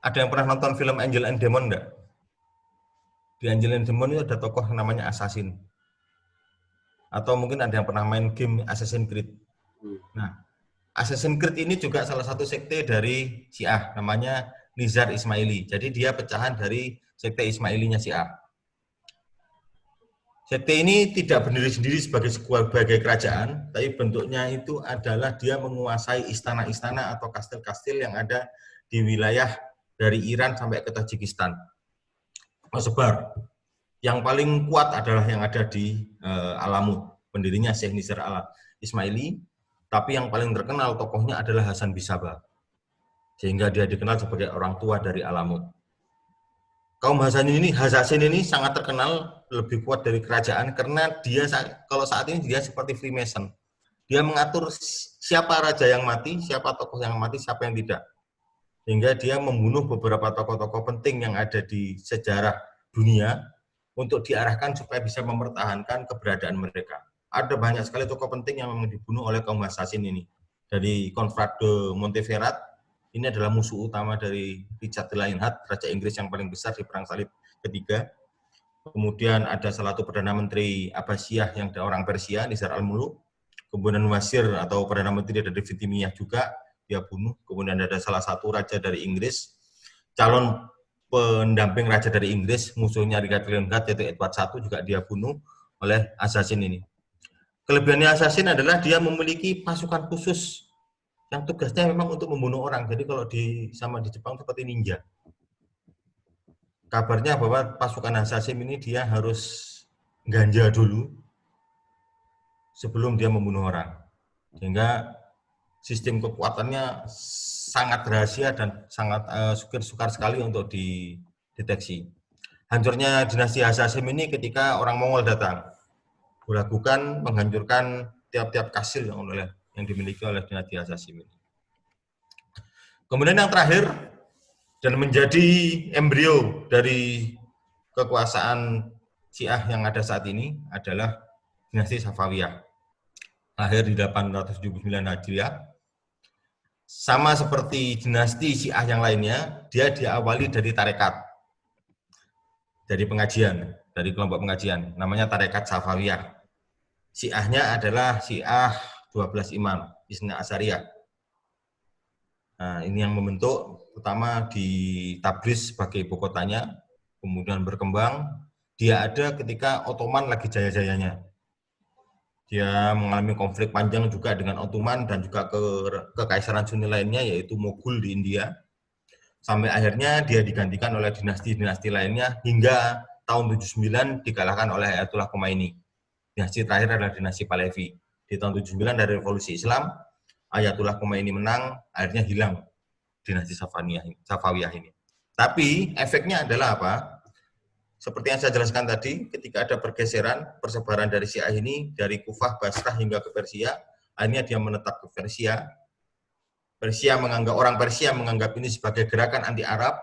ada yang pernah nonton film Angel and Demon enggak? Di Angel and Demon itu ada tokoh namanya Assassin. Atau mungkin ada yang pernah main game Assassin's Creed. Nah, Assassin's Creed ini juga salah satu sekte dari Syiah, namanya Nizar Ismaili. Jadi dia pecahan dari sekte Ismailinya Syiah. Sekte ini tidak berdiri sendiri sebagai kerajaan, tapi bentuknya itu adalah dia menguasai istana-istana atau kastil-kastil yang ada di wilayah dari Iran sampai ke Tajikistan. Tersebar. Yang paling kuat adalah yang ada di Alamut, pendirinya Syekh Nizar Ismaili, tapi yang paling terkenal tokohnya adalah Hasan Bisaba, sehingga dia dikenal sebagai orang tua dari Alamut. Kaum Hasan ini sangat terkenal, lebih kuat dari kerajaan karena dia kalau saat ini dia seperti Freemason. Dia mengatur siapa raja yang mati, siapa tokoh yang mati, siapa yang tidak. Sehingga dia membunuh beberapa tokoh-tokoh penting yang ada di sejarah dunia untuk diarahkan supaya bisa mempertahankan keberadaan mereka. Ada banyak sekali tokoh penting yang memang dibunuh oleh kaum Assassin ini. Dari Konrad de Montferrat, ini adalah musuh utama dari Richard the Lionheart, Raja Inggris yang paling besar di Perang Salib ketiga. Kemudian ada salah satu Perdana Menteri Abbasiyah yang orang Persia, Nizar al-Muluk. Kemudian Wasir atau Perdana Menteri dari Fatimiyah juga dia bunuh. Kemudian ada salah satu raja dari Inggris, calon pendamping raja dari Inggris, musuhnya Richard the Lionheart, yaitu Edward I, juga dia bunuh oleh Assassin ini. Kelebihannya Assassin adalah dia memiliki pasukan khusus yang tugasnya memang untuk membunuh orang. Jadi kalau di Jepang seperti ninja. Kabarnya bahwa pasukan Assassin ini dia harus ganja dulu sebelum dia membunuh orang. Sehingga sistem kekuatannya sangat rahasia dan sangat sukar sekali untuk dideteksi. Hancurnya dinasti Assassin ini ketika orang Mongol datang, melakukan menghancurkan tiap-tiap kastil yang dimiliki oleh dinasti Assassin ini. Kemudian yang terakhir dan menjadi embrio dari kekuasaan Syiah yang ada saat ini adalah dinasti Safawiyah. Lahir di 879 Hijriah. Sama seperti dinasti Syiah yang lainnya, dia diawali dari tarekat. Dari pengajian, dari kelompok pengajian, namanya tarekat Safawiyah. Syiahnya adalah Syiah 12 Imam, Isna Asyariyah. Nah, ini yang membentuk pertama di Tabriz sebagai ibu kotanya, kemudian berkembang. Dia ada ketika Ottoman lagi jaya-jayanya. Dia mengalami konflik panjang juga dengan Ottoman dan juga kekaisaran Sunni lainnya, yaitu Mughul di India. Sampai akhirnya dia digantikan oleh dinasti-dinasti lainnya hingga tahun 79 dikalahkan oleh Ayatullah Khomeini. Dinasti terakhir adalah dinasti Pahlavi. Di tahun 79 dari revolusi Islam, Ayatullah Khomeini menang, akhirnya hilang dinasti Safawiyah ini. Tapi efeknya adalah apa? Seperti yang saya jelaskan tadi, ketika ada pergeseran, persebaran dari Syiah ini, dari Kufah, Basrah hingga ke Persia, akhirnya dia menetap ke Persia. Orang Persia menganggap ini sebagai gerakan anti-Arab,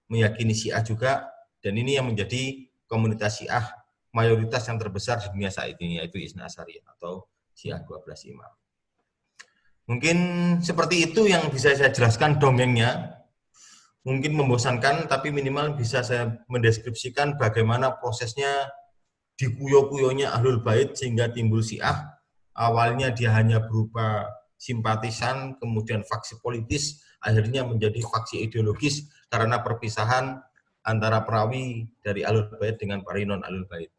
meyakini Syiah juga, dan ini yang menjadi komunitas Syiah mayoritas yang terbesar di dunia saat ini, yaitu Isna Asyariyah atau Syiah 12 Imam. Mungkin seperti itu yang bisa saya jelaskan dongengnya. Mungkin membosankan, tapi minimal bisa saya mendeskripsikan bagaimana prosesnya dikuyo-kuyonya Ahlul Bait sehingga timbul Syiah, awalnya dia hanya berupa simpatisan, kemudian faksi politis, akhirnya menjadi faksi ideologis karena perpisahan antara perawi dari Ahlul Bait dengan para non Ahlul Bait.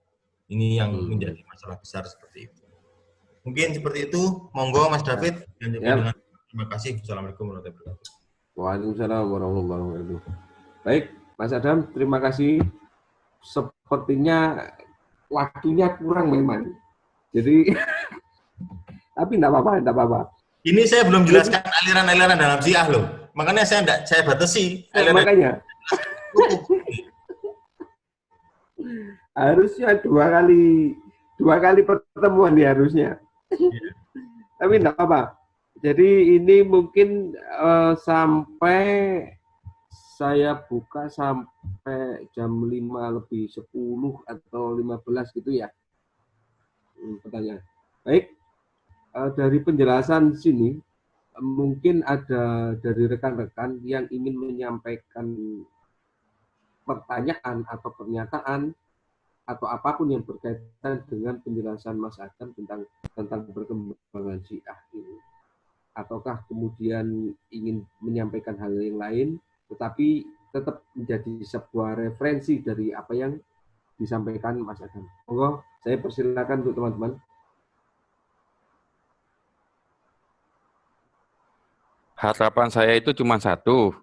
Ini yang menjadi masalah besar seperti itu. Mungkin seperti itu. Monggo Mas David. Ya. Terima kasih. Assalamualaikum warahmatullahi wabarakatuh. Waalaikumsalam warahmatullahi wabarakatuh. Baik, Mas Adam, terima kasih. Sepertinya waktunya kurang memang. Jadi, tapi enggak apa-apa, enggak apa-apa. Ini saya belum jelaskan aliran-aliran dalam Syiah loh. Makanya saya batasi. Makanya. Harusnya dua kali pertemuan ya harusnya. Tapi enggak apa-apa. Jadi ini mungkin sampai saya buka sampai jam 5:10 atau 15 gitu ya. Pertanyaan. Baik, dari penjelasan sini, mungkin ada dari rekan-rekan yang ingin menyampaikan pertanyaan atau pernyataan atau apapun yang berkaitan dengan penjelasan Mas Adam tentang perkembangan Syiah ini. Ataukah kemudian ingin menyampaikan hal yang lain, tetapi tetap menjadi sebuah referensi dari apa yang disampaikan Mas Adam. Monggo, saya persilakan untuk teman-teman. Harapan saya itu cuma satu.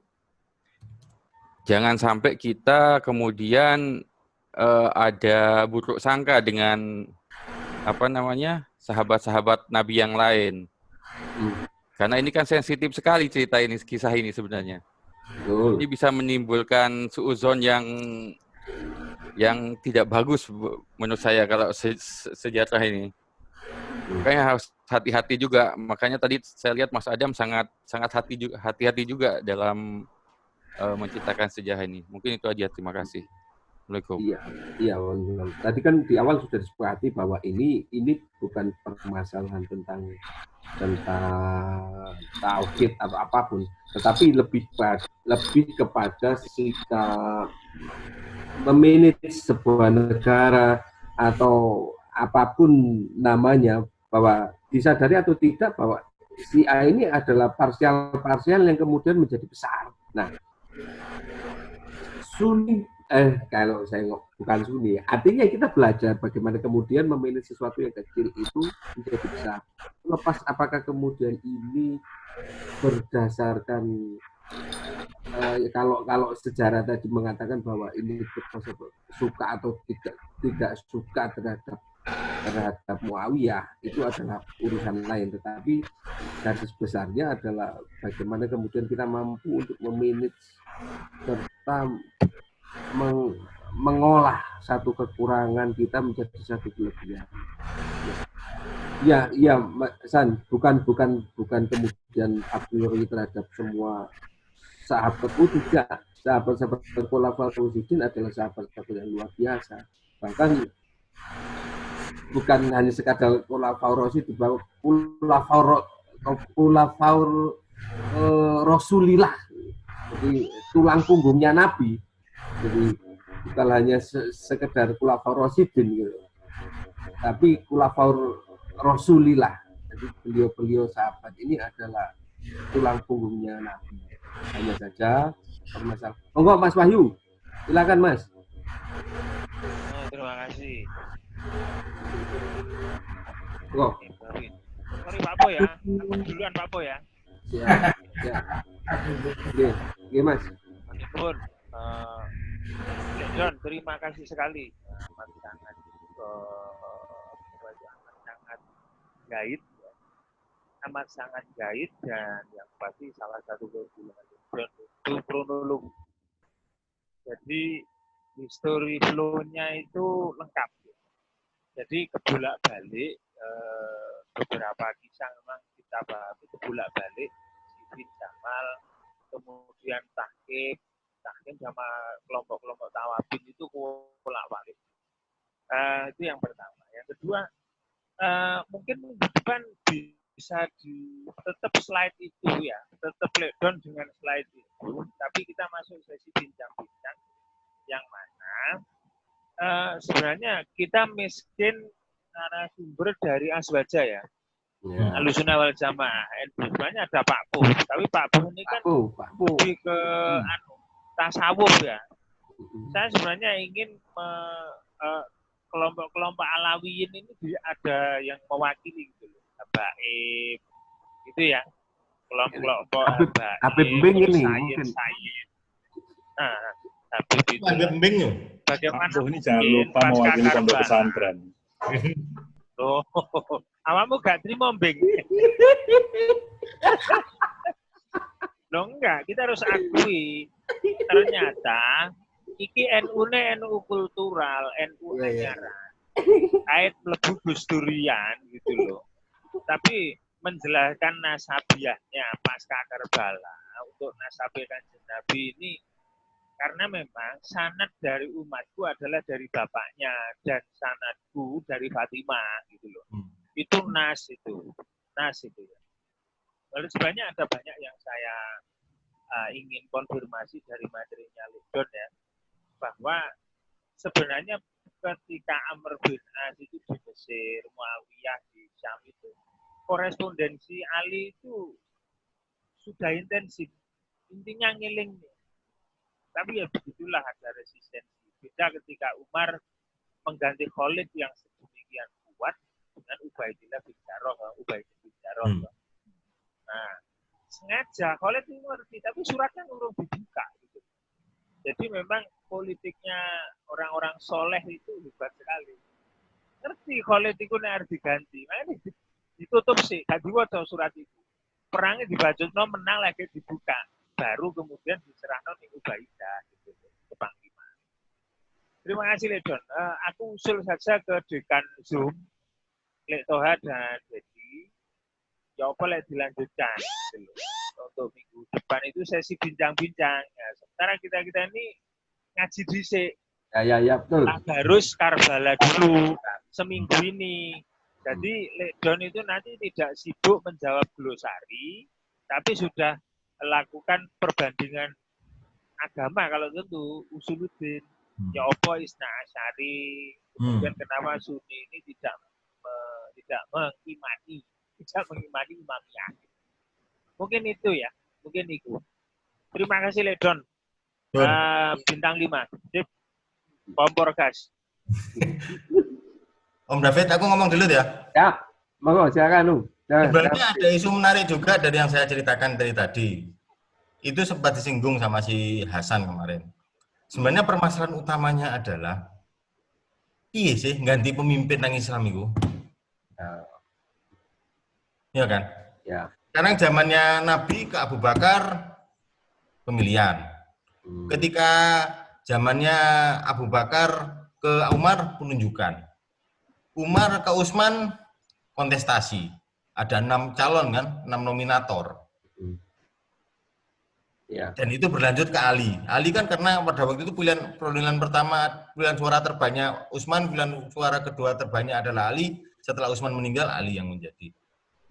Jangan sampai kita kemudian ada buruk sangka dengan sahabat-sahabat Nabi yang lain. Karena ini kan sensitif sekali cerita ini, kisah ini sebenarnya. Ini bisa menimbulkan suuzon yang tidak bagus menurut saya kalau sejarah ini. Makanya harus hati-hati juga. Makanya tadi saya lihat Mas Adam sangat hati-hati juga dalam menciptakan sejarah ini. Mungkin itu aja. Terima kasih. Assalamualaikum. Iya. Tadi kan di awal sudah disepakati bahwa ini bukan permasalahan tentang tauhid atau apapun, tetapi lebih kepada sikap memanage sebuah negara atau apapun namanya, bahwa disadari atau tidak bahwa Syiah ini adalah parsial yang kemudian menjadi besar. Nah, Sunni kalau saya bukan Sunni, artinya kita belajar bagaimana kemudian memanage sesuatu yang kecil itu menjadi besar. Lepas apakah kemudian ini berdasarkan kalau sejarah tadi mengatakan bahwa ini suka atau tidak suka terhadap Muawiyah, itu adalah urusan lain, tetapi garis besarnya adalah bagaimana kemudian kita mampu untuk memanage serta mengolah satu kekurangan kita menjadi satu kelebihan. Ya, San, bukan kemudian a priori terhadap semua sahabat itu tidak. Sahabat-sahabat Khulafaur Rasyidin adalah sahabat-sahabat yang luar biasa. Bahkan bukan hanya sekadar Khulafaur Rasyidin, bahwa Khulafaur Rasulillah, jadi tulang punggungnya Nabi. Jadi bukan hanya sekedar Khulafaur Rasyidin gitu, tapi Khulafaur Rasulillah. Jadi beliau sahabat ini adalah tulang punggungnya Nabi. Hanya saja permasalahan. Monggo Mas Wahyu, silakan Mas. Terima kasih. Sorry Pak Po ya, aku duluan Pak Po ya. Ya. Oke, Mas. Pun, John, terima kasih sekali. Sangat gaib, amat sangat gaib, dan yang pasti salah satu keunggulan John itu kronologi. Jadi history flow-nya itu lengkap. Jadi kebolak-balik beberapa kisah memang kita bahas kebolak-balik, Siffin Jamal, kemudian Tahkim sama kelompok-kelompok Tawabin itu bolak-balik. Itu yang pertama. Yang kedua, mungkin minggu depan bisa tetap slide itu ya, tetap breakdown dengan slide itu, tapi kita masuk sesi bincang-bincang yang mana sebenarnya kita miskin narasumber dari Azwaja ya. Ahlussunnah wal Jamaah. NU sebenarnya ada Pak Puh, tapi Pak Puh ini kan lebih ke tasawuf ya. Saya sebenarnya ingin kelompok-kelompok Alawiyin ini ada yang mewakili gitu loh. Habaib gitu ya. Kelompok Habib Mbing ini mungkin. Nah, Habib itu Habib Mbing ya. Bagaimana ini jangan lupa mewakili pondok pesantren. Loh, awakmu gak terima Mbing. Loh enggak, kita harus akui ternyata iki NU-ne NU kultural, NU anyaran. Kait mlebu Gus Durian gitu loh. Tapi menjelaskan nasabiahnya pasca Karbala untuk nasabi Kanjeng Nabi ini karena memang sanad dari umatku adalah dari bapaknya dan sanadku dari Fatimah gitu loh. Itu nas itu ya. Lalu sebenarnya ada banyak yang saya ingin konfirmasi dari materinya Lidon ya, bahwa sebenarnya ketika Amr bin As itu di Mesir, Muawiyah di Syam itu, korespondensi Ali itu sudah intensif. Intinya ngiling. Tapi ya begitulah ada resistensi. Beda ketika Umar mengganti Khalid yang sedemikian kuat dengan Ubaidillah bin Jarrah. Nah, sengaja Khalid itu ngerti, tapi suratnya urung dibuka. Gitu. Jadi memang politiknya orang-orang soleh itu hebat sekali. Ngerti Khalid itu harus diganti. Makanya ditutup sih, gak diwaca surat itu. Perangnya dibacutno menang lagi dibuka. Baru kemudian diserahkan di Ubaidah gitu, ke Panglima. Terima kasih Ledon. Aku usul saja ke Dekan Zoom, Lek Toha dan Dedi. Ya apa lek dilanjutkan gitu. Untuk minggu depan itu sesi bincang-bincang. Ya, sementara kita ini ngaji dhisik. Ya betul. Harus Karbala dulu seminggu ini. Jadi Ledon itu nanti tidak sibuk menjawab glosari, tapi sudah lakukan perbandingan agama kalau tentu usuluddin. Ya apa Isna Asyari, kemudian kenapa Sunni ini tidak mengimani Imamiyah. Mungkin itu ya, mungkin itu. Terima kasih Ledon. Bintang 5. Sip. Kompor gas. Om David, aku ngomong dulu ya. Ya, monggo silakan lu. Sebenarnya ada isu menarik juga dari yang saya ceritakan dari tadi. Itu sempat disinggung sama si Hasan kemarin. Sebenarnya permasalahan utamanya adalah iya sih ganti pemimpin nang Islam itu. Iya kan? Ya. Sekarang zamannya Nabi ke Abu Bakar pemilihan. Ketika zamannya Abu Bakar ke Umar penunjukan. Umar ke Utsman kontestasi. Ada 6 calon kan, 6 nominator. Ya. Dan itu berlanjut ke Ali. Ali kan karena pada waktu itu pilihan pertama, pilihan suara terbanyak Utsman, pilihan suara kedua terbanyak adalah Ali. Setelah Utsman meninggal, Ali yang menjadi.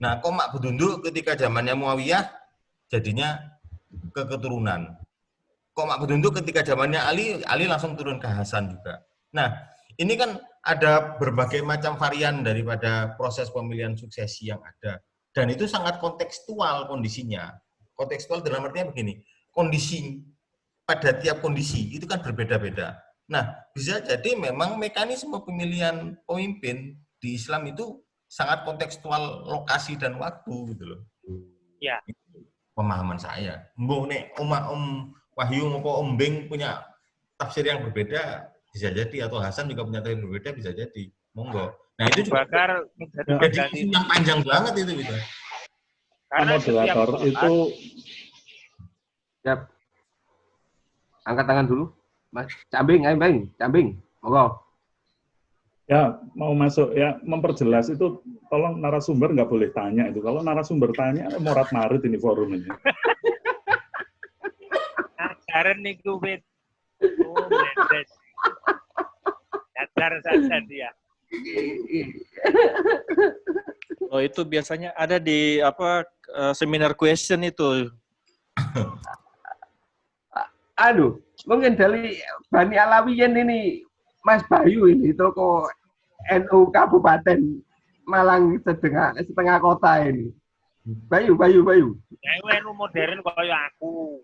Nah, kok mak bedunduk ketika zamannya Muawiyah, jadinya ke keturunan. Kok mak bedunduk ketika zamannya Ali langsung turun ke Hasan juga. Nah, ini kan ada berbagai macam varian daripada proses pemilihan suksesi yang ada. Dan itu sangat kontekstual kondisinya. Kontekstual dalam artinya begini, kondisi pada tiap kondisi itu kan berbeda-beda. Nah, bisa jadi memang mekanisme pemilihan pemimpin di Islam itu sangat kontekstual lokasi dan waktu gitu loh. Ya. Pemahaman saya. Mbok nek Om Wahyu maupun Om Beng punya tafsir yang berbeda bisa jadi, atau Hasan juga punya tafsir berbeda bisa jadi. Monggo. Nah, itu juga Bakar jadi yang panjang banget itu gitu. Karena moderator itu Siap. Angkat tangan dulu. Mas, Cambing, ayo Bang, Cambing. Monggo. ya mau masuk ya memperjelas itu tolong narasumber nggak boleh tanya itu. Kalau narasumber tanya morat marit ini forum ini. Ajaran niku wit. Oh, mendes. Ajar saja dia. Oh, itu biasanya ada di seminar question itu. Aduh, mungkin dari Bani Alawiyin ini Mas Bayu ini toko NU Kabupaten Malang setengah kota ini. Bayu. Ya NU modern kaya aku.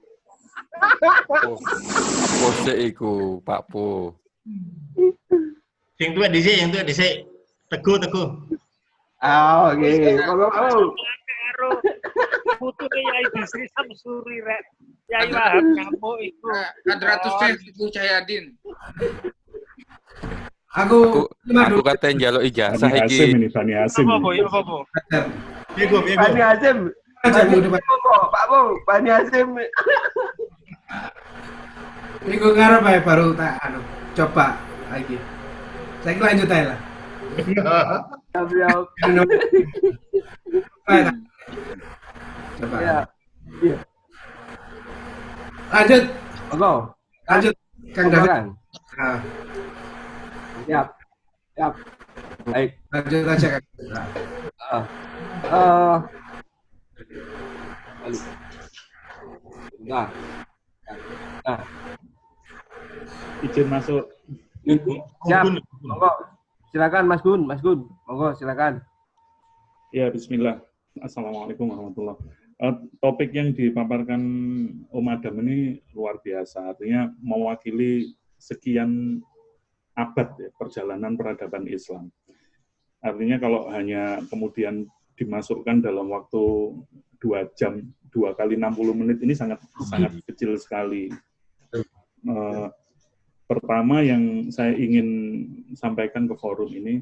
Apa sih iku, Pak Po? Yang tua dhisik. Teguh. Ah, oke. Mau. Karo putune Yai Bisri Samsuri rek. Yai Wahab ngamuk iku. Hadratus Ibu Cahyadin. Aku kata njaluk ijazah Bani Hasim iki. ini, Bani Hasim. Apa? Bani Hasim. Pak Bu, Bani Hasim. Minggu ngarep ae baru tak coba lagi. Saya lanjut aja lah. Siap. Coba. Iya. Lanjut. Lanjut, Kang David. Nah. Siap. Baik. Lanjut aja Kang. Izin masuk. Siap. Monggo. Silakan Mas Gun. Monggo silakan. Ya, bismillah. Assalamualaikum warahmatullahi wabarakatuh. Topik yang dipaparkan Om Adam ini luar biasa. Artinya mewakili sekian abad ya, perjalanan peradaban Islam. Artinya kalau hanya kemudian dimasukkan dalam waktu 2 jam, 2 kali 60 menit ini sangat kecil sekali. Pertama yang saya ingin sampaikan ke forum ini,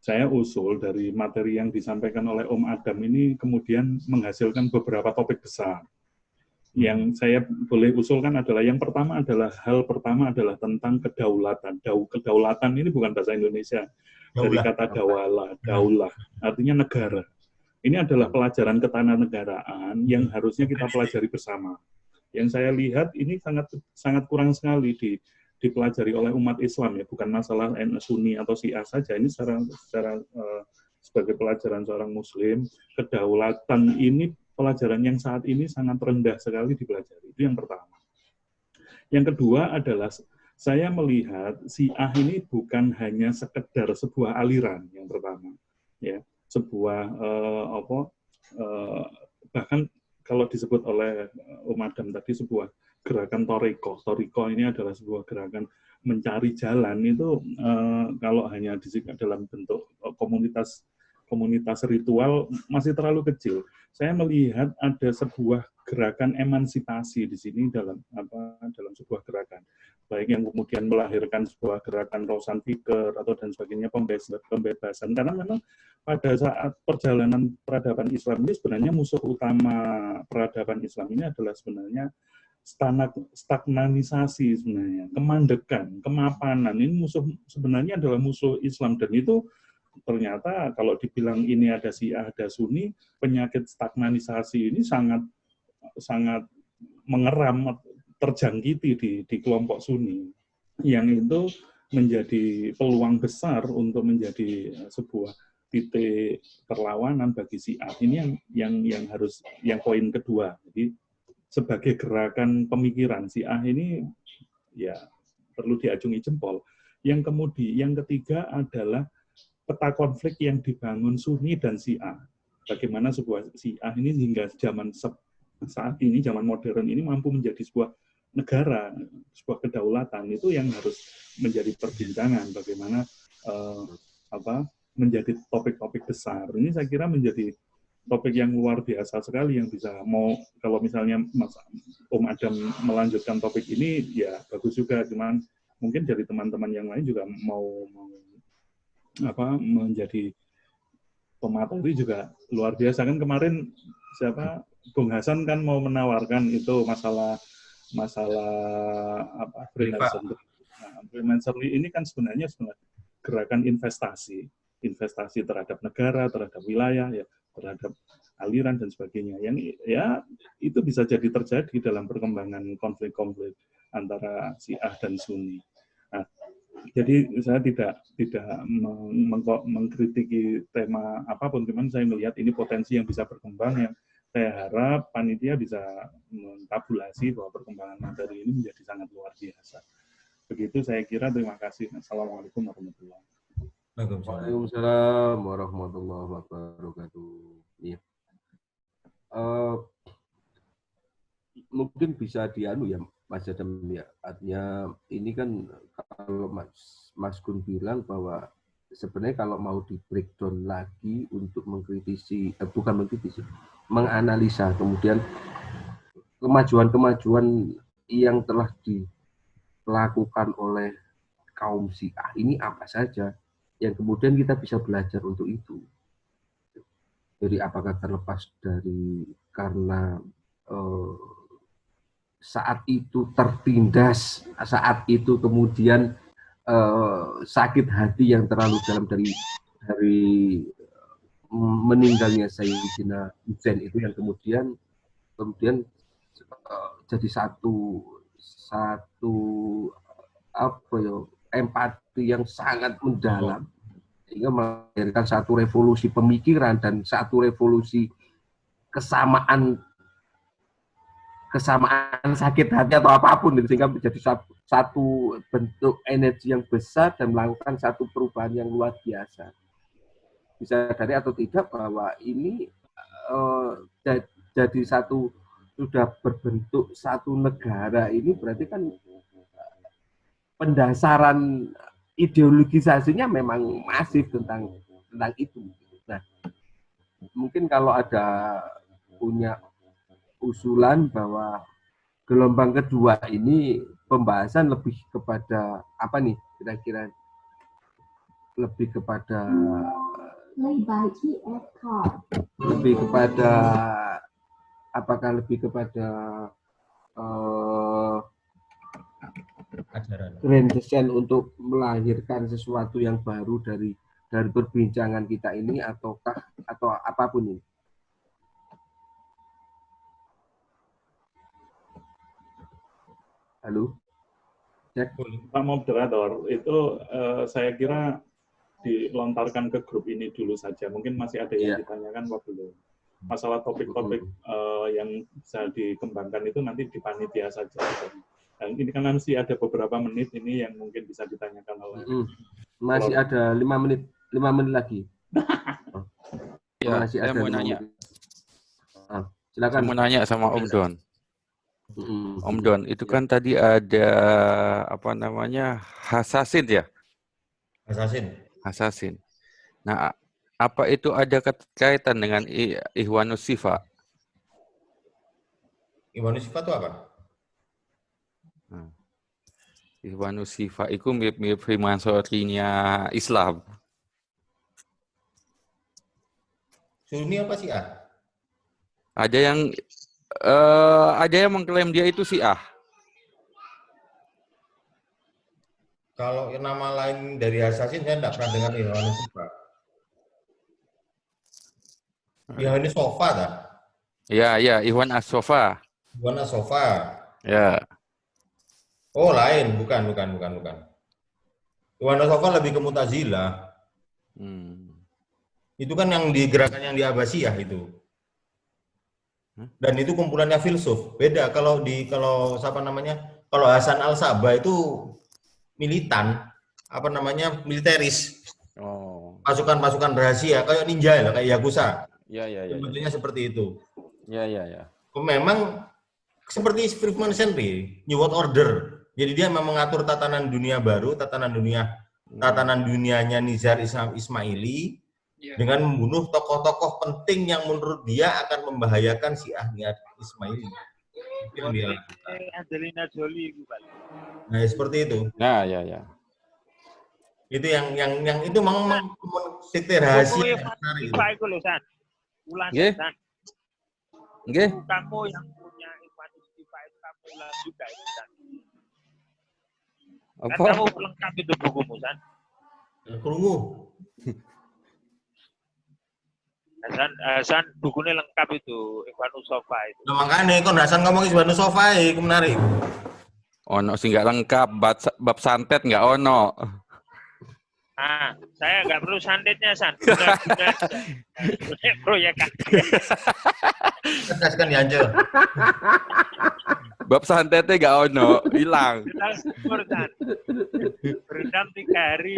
saya usul dari materi yang disampaikan oleh Om Adam ini kemudian menghasilkan beberapa topik besar. Yang saya boleh usulkan adalah hal pertama adalah tentang kedaulatan. Kedaulatan ini bukan bahasa Indonesia, dari kata daulah, artinya negara. Ini adalah pelajaran ketatanegaraan yang harusnya kita pelajari bersama. Yang saya lihat ini sangat kurang sekali dipelajari oleh umat Islam ya, bukan masalah Sunni atau Syiah saja. Ini secara sebagai pelajaran seorang Muslim, kedaulatan ini pelajaran yang saat ini sangat rendah sekali dipelajari. Itu yang pertama. Yang kedua adalah saya melihat Syiah ini bukan hanya sekedar sebuah aliran yang pertama, ya, sebuah bahkan kalau disebut oleh Om Adam tadi sebuah gerakan Toriko ini adalah sebuah gerakan mencari jalan itu kalau hanya dalam bentuk komunitas ritual masih terlalu kecil. Saya melihat ada sebuah gerakan emansipasi di sini dalam sebuah gerakan, baik yang kemudian melahirkan sebuah gerakan Rosan Fikir atau dan sebagainya, pembebasan. Karena memang pada saat perjalanan peradaban Islam ini sebenarnya musuh utama peradaban Islam ini adalah sebenarnya stagnanisasi, sebenarnya kemandekan, kemapanan. Ini sebenarnya adalah musuh Islam, dan itu ternyata kalau dibilang ini ada Syiah, ada Sunni, penyakit stagnanisasi ini sangat mengeram, terjangkiti di kelompok Sunni, yang itu menjadi peluang besar untuk menjadi sebuah titik perlawanan bagi Syiah. Ini yang poin kedua. Jadi sebagai gerakan pemikiran Syiah ini ya perlu diacungi jempol. Yang ketiga adalah peta konflik yang dibangun Sunni dan Syiah. Bagaimana sebuah Syiah ini hingga zaman saat ini, zaman modern ini mampu menjadi sebuah negara, sebuah kedaulatan, itu yang harus menjadi perbincangan. Bagaimana menjadi topik-topik besar. Ini saya kira menjadi topik yang luar biasa sekali yang bisa kalau misalnya Mas Om Adam melanjutkan topik ini ya bagus juga, cuman mungkin dari teman-teman yang lain juga mau menjadi pemateri juga luar biasa. Kan kemarin Bung Hasan kan mau menawarkan itu masalah freelancer. Nah, freelancer ini kan sebenarnya gerakan investasi terhadap negara, terhadap wilayah, ya, terhadap aliran dan sebagainya. Yang ya itu bisa jadi terjadi dalam perkembangan konflik-konflik antara Syiah dan Sunni. Nah, jadi saya tidak mengkritiki tema apapun, cuman saya melihat ini potensi yang bisa berkembang, yang saya harap panitia bisa mentabulasi bahwa perkembangan materi ini menjadi sangat luar biasa. Begitu saya kira. Terima kasih. Assalamualaikum warahmatullahi wabarakatuh. Waalaikumsalam warahmatullahi wabarakatuh. Ya. Mungkin bisa dianu ya Mas Adam ya. Artinya ini kan kalau Mas Gun bilang bahwa sebenarnya kalau mau di breakdown lagi untuk mengkritisi, bukan mengkritisi, menganalisa kemudian kemajuan-kemajuan yang telah dilakukan oleh kaum Syiah ini apa saja yang kemudian kita bisa belajar untuk itu. Jadi apakah terlepas dari karena saat itu tertindas, saat itu kemudian sakit hati yang terlalu dalam dari meninggalnya Sayyidina Husain itu yang kemudian jadi satu apa ya, empati yang sangat mendalam sehingga melahirkan satu revolusi pemikiran dan satu revolusi kesamaan sakit hati atau apapun sehingga menjadi satu bentuk energi yang besar dan melakukan satu perubahan yang luar biasa. Bisa dari atau tidak bahwa ini jadi sudah berbentuk satu negara ini berarti kan pendasaran ideologisasinya memang masif tentang itu. Nah, mungkin kalau ada punya usulan bahwa gelombang kedua ini pembahasan lebih kepada apa nih kira-kira, lebih kepada apakah lebih kepada grand design untuk melahirkan sesuatu yang baru dari perbincangan kita ini atau apapun ini. Halo, cek. Pak Moderator, itu saya kira dilontarkan ke grup ini dulu saja. Mungkin masih ada yang ditanyakan apa belum. Masalah topik-topik yang bisa dikembangkan itu nanti di panitia saja. Dan ini kan masih ada beberapa menit ini yang mungkin bisa ditanyakan oleh. Masih ada 5 menit lagi. Ya, masih saya ada mau nanya. Silakan. Saya mau nanya sama Om Don. Om Don, itu kan tadi ada apa namanya Hasasin ya? Hasasin. Nah, apa itu ada kaitan dengan Ikhwanus Sifa? Ikhwanus Sifa itu apa? Ikhwanus Sifa itu mirip-mirip Freemasonry-nya Islam. Sunni apa Syiah? Ada yang mengklaim dia itu Syiah. Kalau nama lain dari Hasasin saya tidak pernah dengar Ikhwanus Sifa. Ikhwanus Sofa dah. Ya, Ikhwan As-Sofa. Ikhwan As-Sofa. Ya. Oh, lain, bukan. Ikhwan As-Sofa lebih ke Mu'tazilah. Itu kan yang digerakkan yang di Abbasiyah itu. Dan itu kumpulannya filsuf. Beda kalau kalau Hasan Al-Sabah itu militan, militeris. Pasukan-pasukan rahasia kayak ninja lah, kayak Yakuza. Ya. Bentuknya seperti itu. Ya. Memang seperti Freemasonry, New World Order. Jadi dia memang mengatur tatanan dunia baru, tatanan dunianya Nizar Ismaili dengan membunuh tokoh-tokoh penting yang menurut dia akan membahayakan Syiahnya Ismaili. Angelina Jolie itu, Pak. Nah, seperti itu. Nah, ya. Itu yang itu memang sekte rahasia. Pak itu loh, San. Ulang, San. Nggih. Kamu yang punya Ikhwanus Sifa itu kamu ulang juga itu, San. Kan kamu lengkap itu bukumu, San. Krungu. Hasan bukunya lengkap itu, Ikhwanus Sofa itu. Nah, makanya kon Hasan ngomong Ikhwanus Sofa itu menarik. Ono sih nggak lengkap, bab santet nggak ono. Saya nggak perlu santetnya, San. Guna-guna aja. Proyek Tegaskan ya, Anjo. Bab santetnya gak ono, hilang. Kita syukur, San. Berendam 3 hari.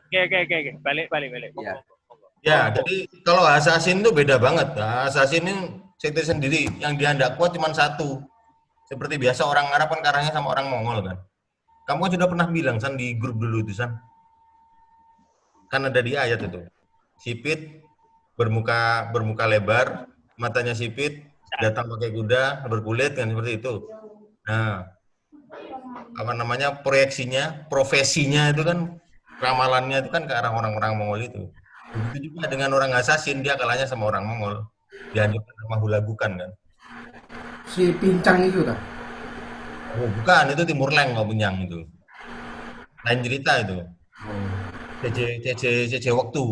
Oke. Balik. Ya. Ya, jadi kalau Assassin itu beda banget. Nah, Assassin ini sekte sendiri. Yang dia nggak kuat cuma satu. Seperti biasa orang Arab kan karangnya sama orang Mongol kan. Kamu kan sudah pernah bilang, San, di grup dulu itu, San. Kan ada di ayat itu. Sipit, bermuka lebar, matanya sipit, datang pakai kuda, berkulit, kan seperti itu. Nah, apa namanya, proyeksinya, profesinya itu kan, ramalannya itu kan ke arah orang-orang Mongol itu. Begitu juga dengan orang Assassin, dia kalahnya sama orang Mongol. Dianjurkan sama Hulagukan kan. Si Pincang itu tak? Oh, bukan, itu Timur Leng nggak Pincang itu. Lain cerita itu. CC waktu.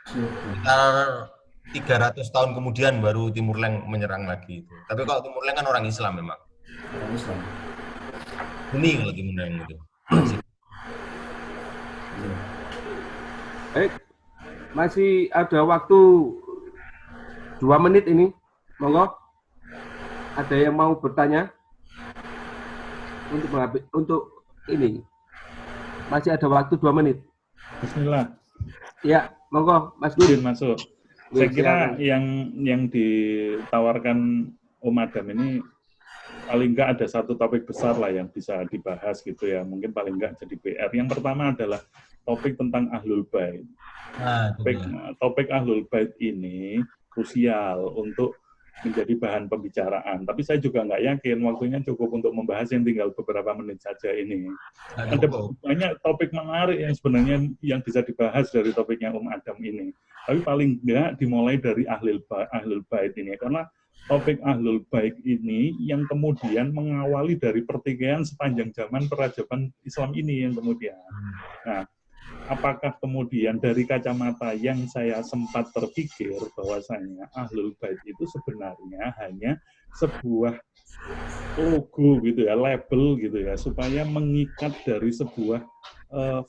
Sekitar 300 tahun kemudian baru Timur Leng menyerang lagi itu. Tapi kalau Timur Leng kan orang Islam memang. Orang Islam. Kuning lagi menang itu. Masih ada waktu 2 menit ini, monggo. Ada yang mau bertanya? Untuk ini masih ada waktu 2 menit. Bismillah. Ya, monggo, Mas Gun. Izin masuk. Saya kira yang ditawarkan Om Adam ini paling enggak ada satu topik besar lah yang bisa dibahas gitu ya. Mungkin paling enggak jadi PR. Yang pertama adalah topik tentang Ahlul Bait. Topik Ahlul Bait ini krusial untuk menjadi bahan pembicaraan. Tapi saya juga nggak yakin waktunya cukup untuk membahas yang tinggal beberapa menit saja ini. Ada banyak topik menarik yang sebenarnya yang bisa dibahas dari topiknya Om Adam ini. Tapi paling nggak dimulai dari Ahlul Bait ini. Karena topik Ahlul Bait ini yang kemudian mengawali dari pertikaian sepanjang zaman peradaban Islam ini yang kemudian. Nah, apakah kemudian dari kacamata yang saya sempat terpikir bahwasanya Ahlul Bait itu sebenarnya hanya sebuah logo gitu ya, label gitu ya, supaya mengikat dari sebuah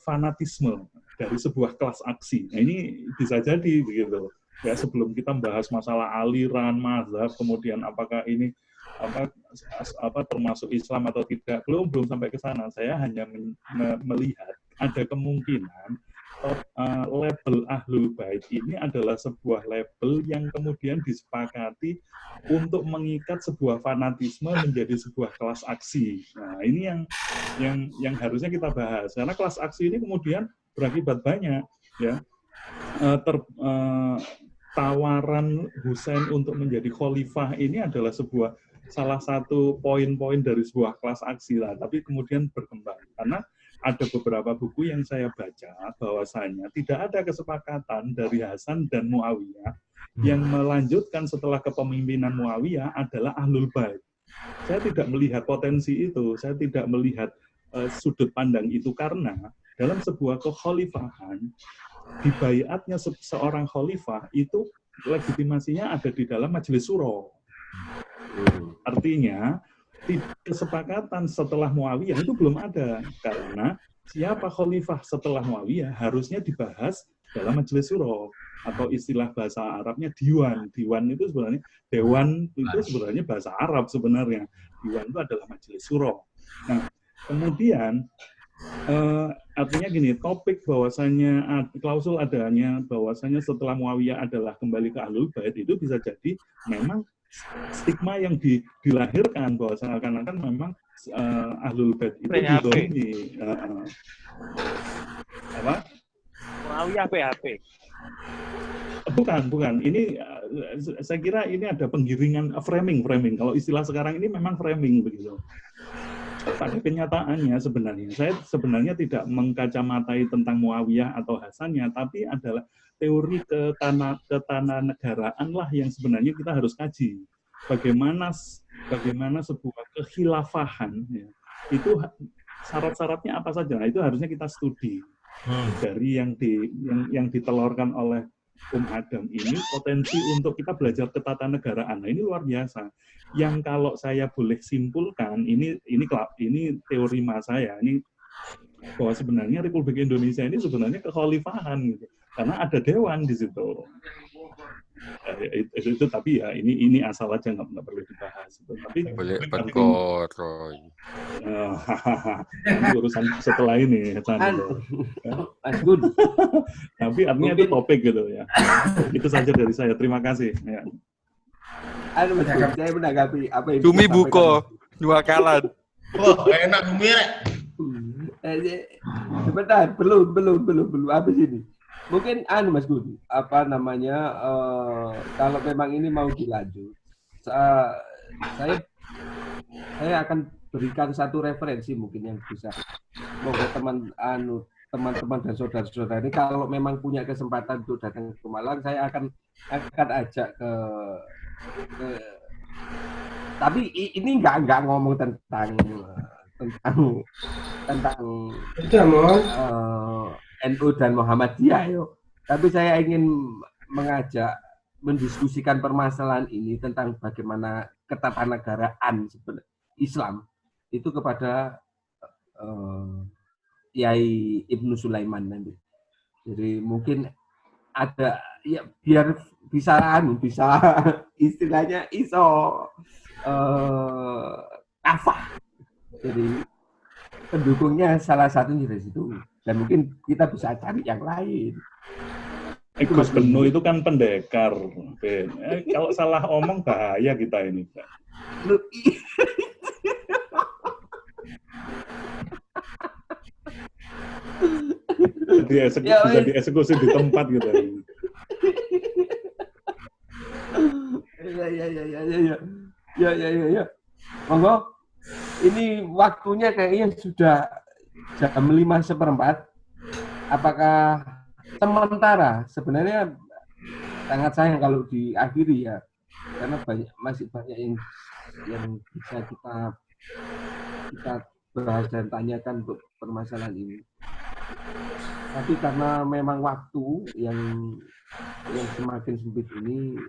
fanatisme, dari sebuah kelas aksi. Nah, ini bisa jadi begitu. Ya, sebelum kita membahas masalah aliran, mazhab, kemudian apakah ini termasuk Islam atau tidak, belum sampai ke sana. Saya hanya melihat ada kemungkinan label Ahlul Bait ini adalah sebuah label yang kemudian disepakati untuk mengikat sebuah fanatisme menjadi sebuah kelas aksi. Nah, ini yang harusnya kita bahas, karena kelas aksi ini kemudian berakibat banyak ya. Tawaran Husain untuk menjadi khalifah ini adalah salah satu poin-poin dari sebuah kelas aksi lah, tapi kemudian berkembang karena ada beberapa buku yang saya baca bahwasanya tidak ada kesepakatan dari Hasan dan Muawiyah yang melanjutkan setelah kepemimpinan Muawiyah adalah Ahlul Bait. Saya tidak melihat potensi itu, saya tidak melihat sudut pandang itu, karena dalam sebuah kekhalifahan di baiatnya seorang khalifah itu legitimasinya ada di dalam Majelis Syuro. Artinya kesepakatan setelah Muawiyah itu belum ada, karena siapa khalifah setelah Muawiyah harusnya dibahas dalam Majelis Syuro, atau istilah bahasa Arabnya diwan. Diwan itu sebenarnya, dewan itu sebenarnya bahasa Arab sebenarnya. Diwan itu adalah Majelis Syuro. Nah, kemudian artinya gini, topik bahwasanya klausul adanya bahwasanya setelah Muawiyah adalah kembali ke Ahlul Bait itu bisa jadi memang stigma yang dilahirkan bahwa seakan-akan memang Ahlul Bait itu didolimi. Apa? Muawiyah PHP. Bukan. Ini saya kira ini ada penggiringan framing. Kalau istilah sekarang ini memang framing begitu. Pada kenyataannya saya sebenarnya tidak mengkacamatai tentang Muawiyah atau Hasannya, tapi adalah teori ketatanegaraan lah yang sebenarnya kita harus kaji. Bagaimana sebuah kekhilafahan ya, itu syarat-syaratnya apa saja. Nah, itu harusnya kita studi dari yang ditelurkan oleh Adam ini potensi untuk kita belajar ketatanegaraan. Nah, ini luar biasa. Yang kalau saya boleh simpulkan, ini teori mas saya, ini bahwa sebenarnya Republik Indonesia ini sebenarnya kekhalifahan gitu. Karena ada dewan di situ. Itu tapi ya ini asal aja nggak perlu dibahas. Tapi boleh berkoroy. Nanti urusan setelah ini. Tapi artinya itu topik gitu ya. Itu saja dari saya. Terima kasih. Ya. Saya menanggapi apa yang Cumi buko 2 kalan. Wah, enak Cumi rek. Sebentar, belum habis ini. Mungkin Mas Gun, apa namanya, kalau memang ini mau dilanjut, saya akan berikan satu referensi mungkin yang bisa moga teman-teman dan saudara-saudara ini kalau memang punya kesempatan untuk datang ke Malang, saya akan ajak ke tapi ini nggak ngomong tentang NU dan Muhammadiyah, tapi saya ingin mengajak mendiskusikan permasalahan ini tentang bagaimana ketatanegaraan Islam itu kepada Kiai Ibnu Sulaiman nanti. Jadi mungkin ada ya biar bisa istilahnya kafah. Jadi pendukungnya salah satunya dari situ. Dan mungkin kita bisa cari yang lain. Gus Benu itu kan pendekar. Kalau salah omong bahaya kita ini. Bisa dieksekusi di tempat gitu. Ya. Monggo. Ini waktunya kayaknya sudah jam 5:15. Apakah sementara sebenarnya sangat sayang kalau diakhiri ya, karena masih banyak yang bisa kita bahas dan tanyakan untuk permasalahan ini. Tapi karena memang waktu yang semakin sempit ini,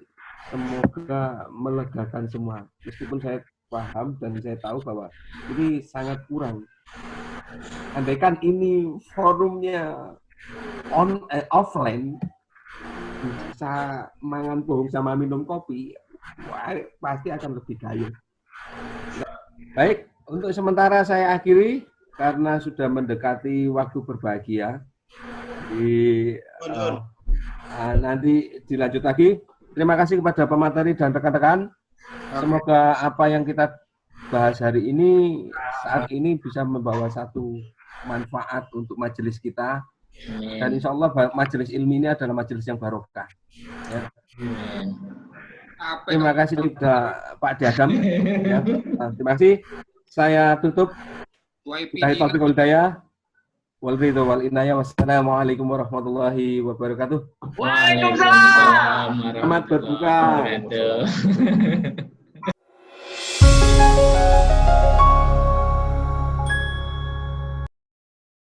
semoga melegakan semua. Meskipun saya paham dan saya tahu bahwa ini sangat kurang. Andaikan ini forumnya offline, bisa mangan pohon sama minum kopi, pasti akan lebih gayung. Baik, untuk sementara saya akhiri karena sudah mendekati waktu berbahagia. Nanti dilanjut lagi. Terima kasih kepada pemateri dan rekan-rekan. Semoga apa yang kita bahas hari ini saat ini bisa membawa satu manfaat untuk majelis kita. Dan insya Allah majelis ilmi ini adalah majelis yang barokah. Ya. Terima kasih juga Pak Diadam. Ya. Terima kasih. Saya tutup. Wassalamualaikum warahmatullahi wabarakatuh. Waalaikumsalam. Selamat berbuka.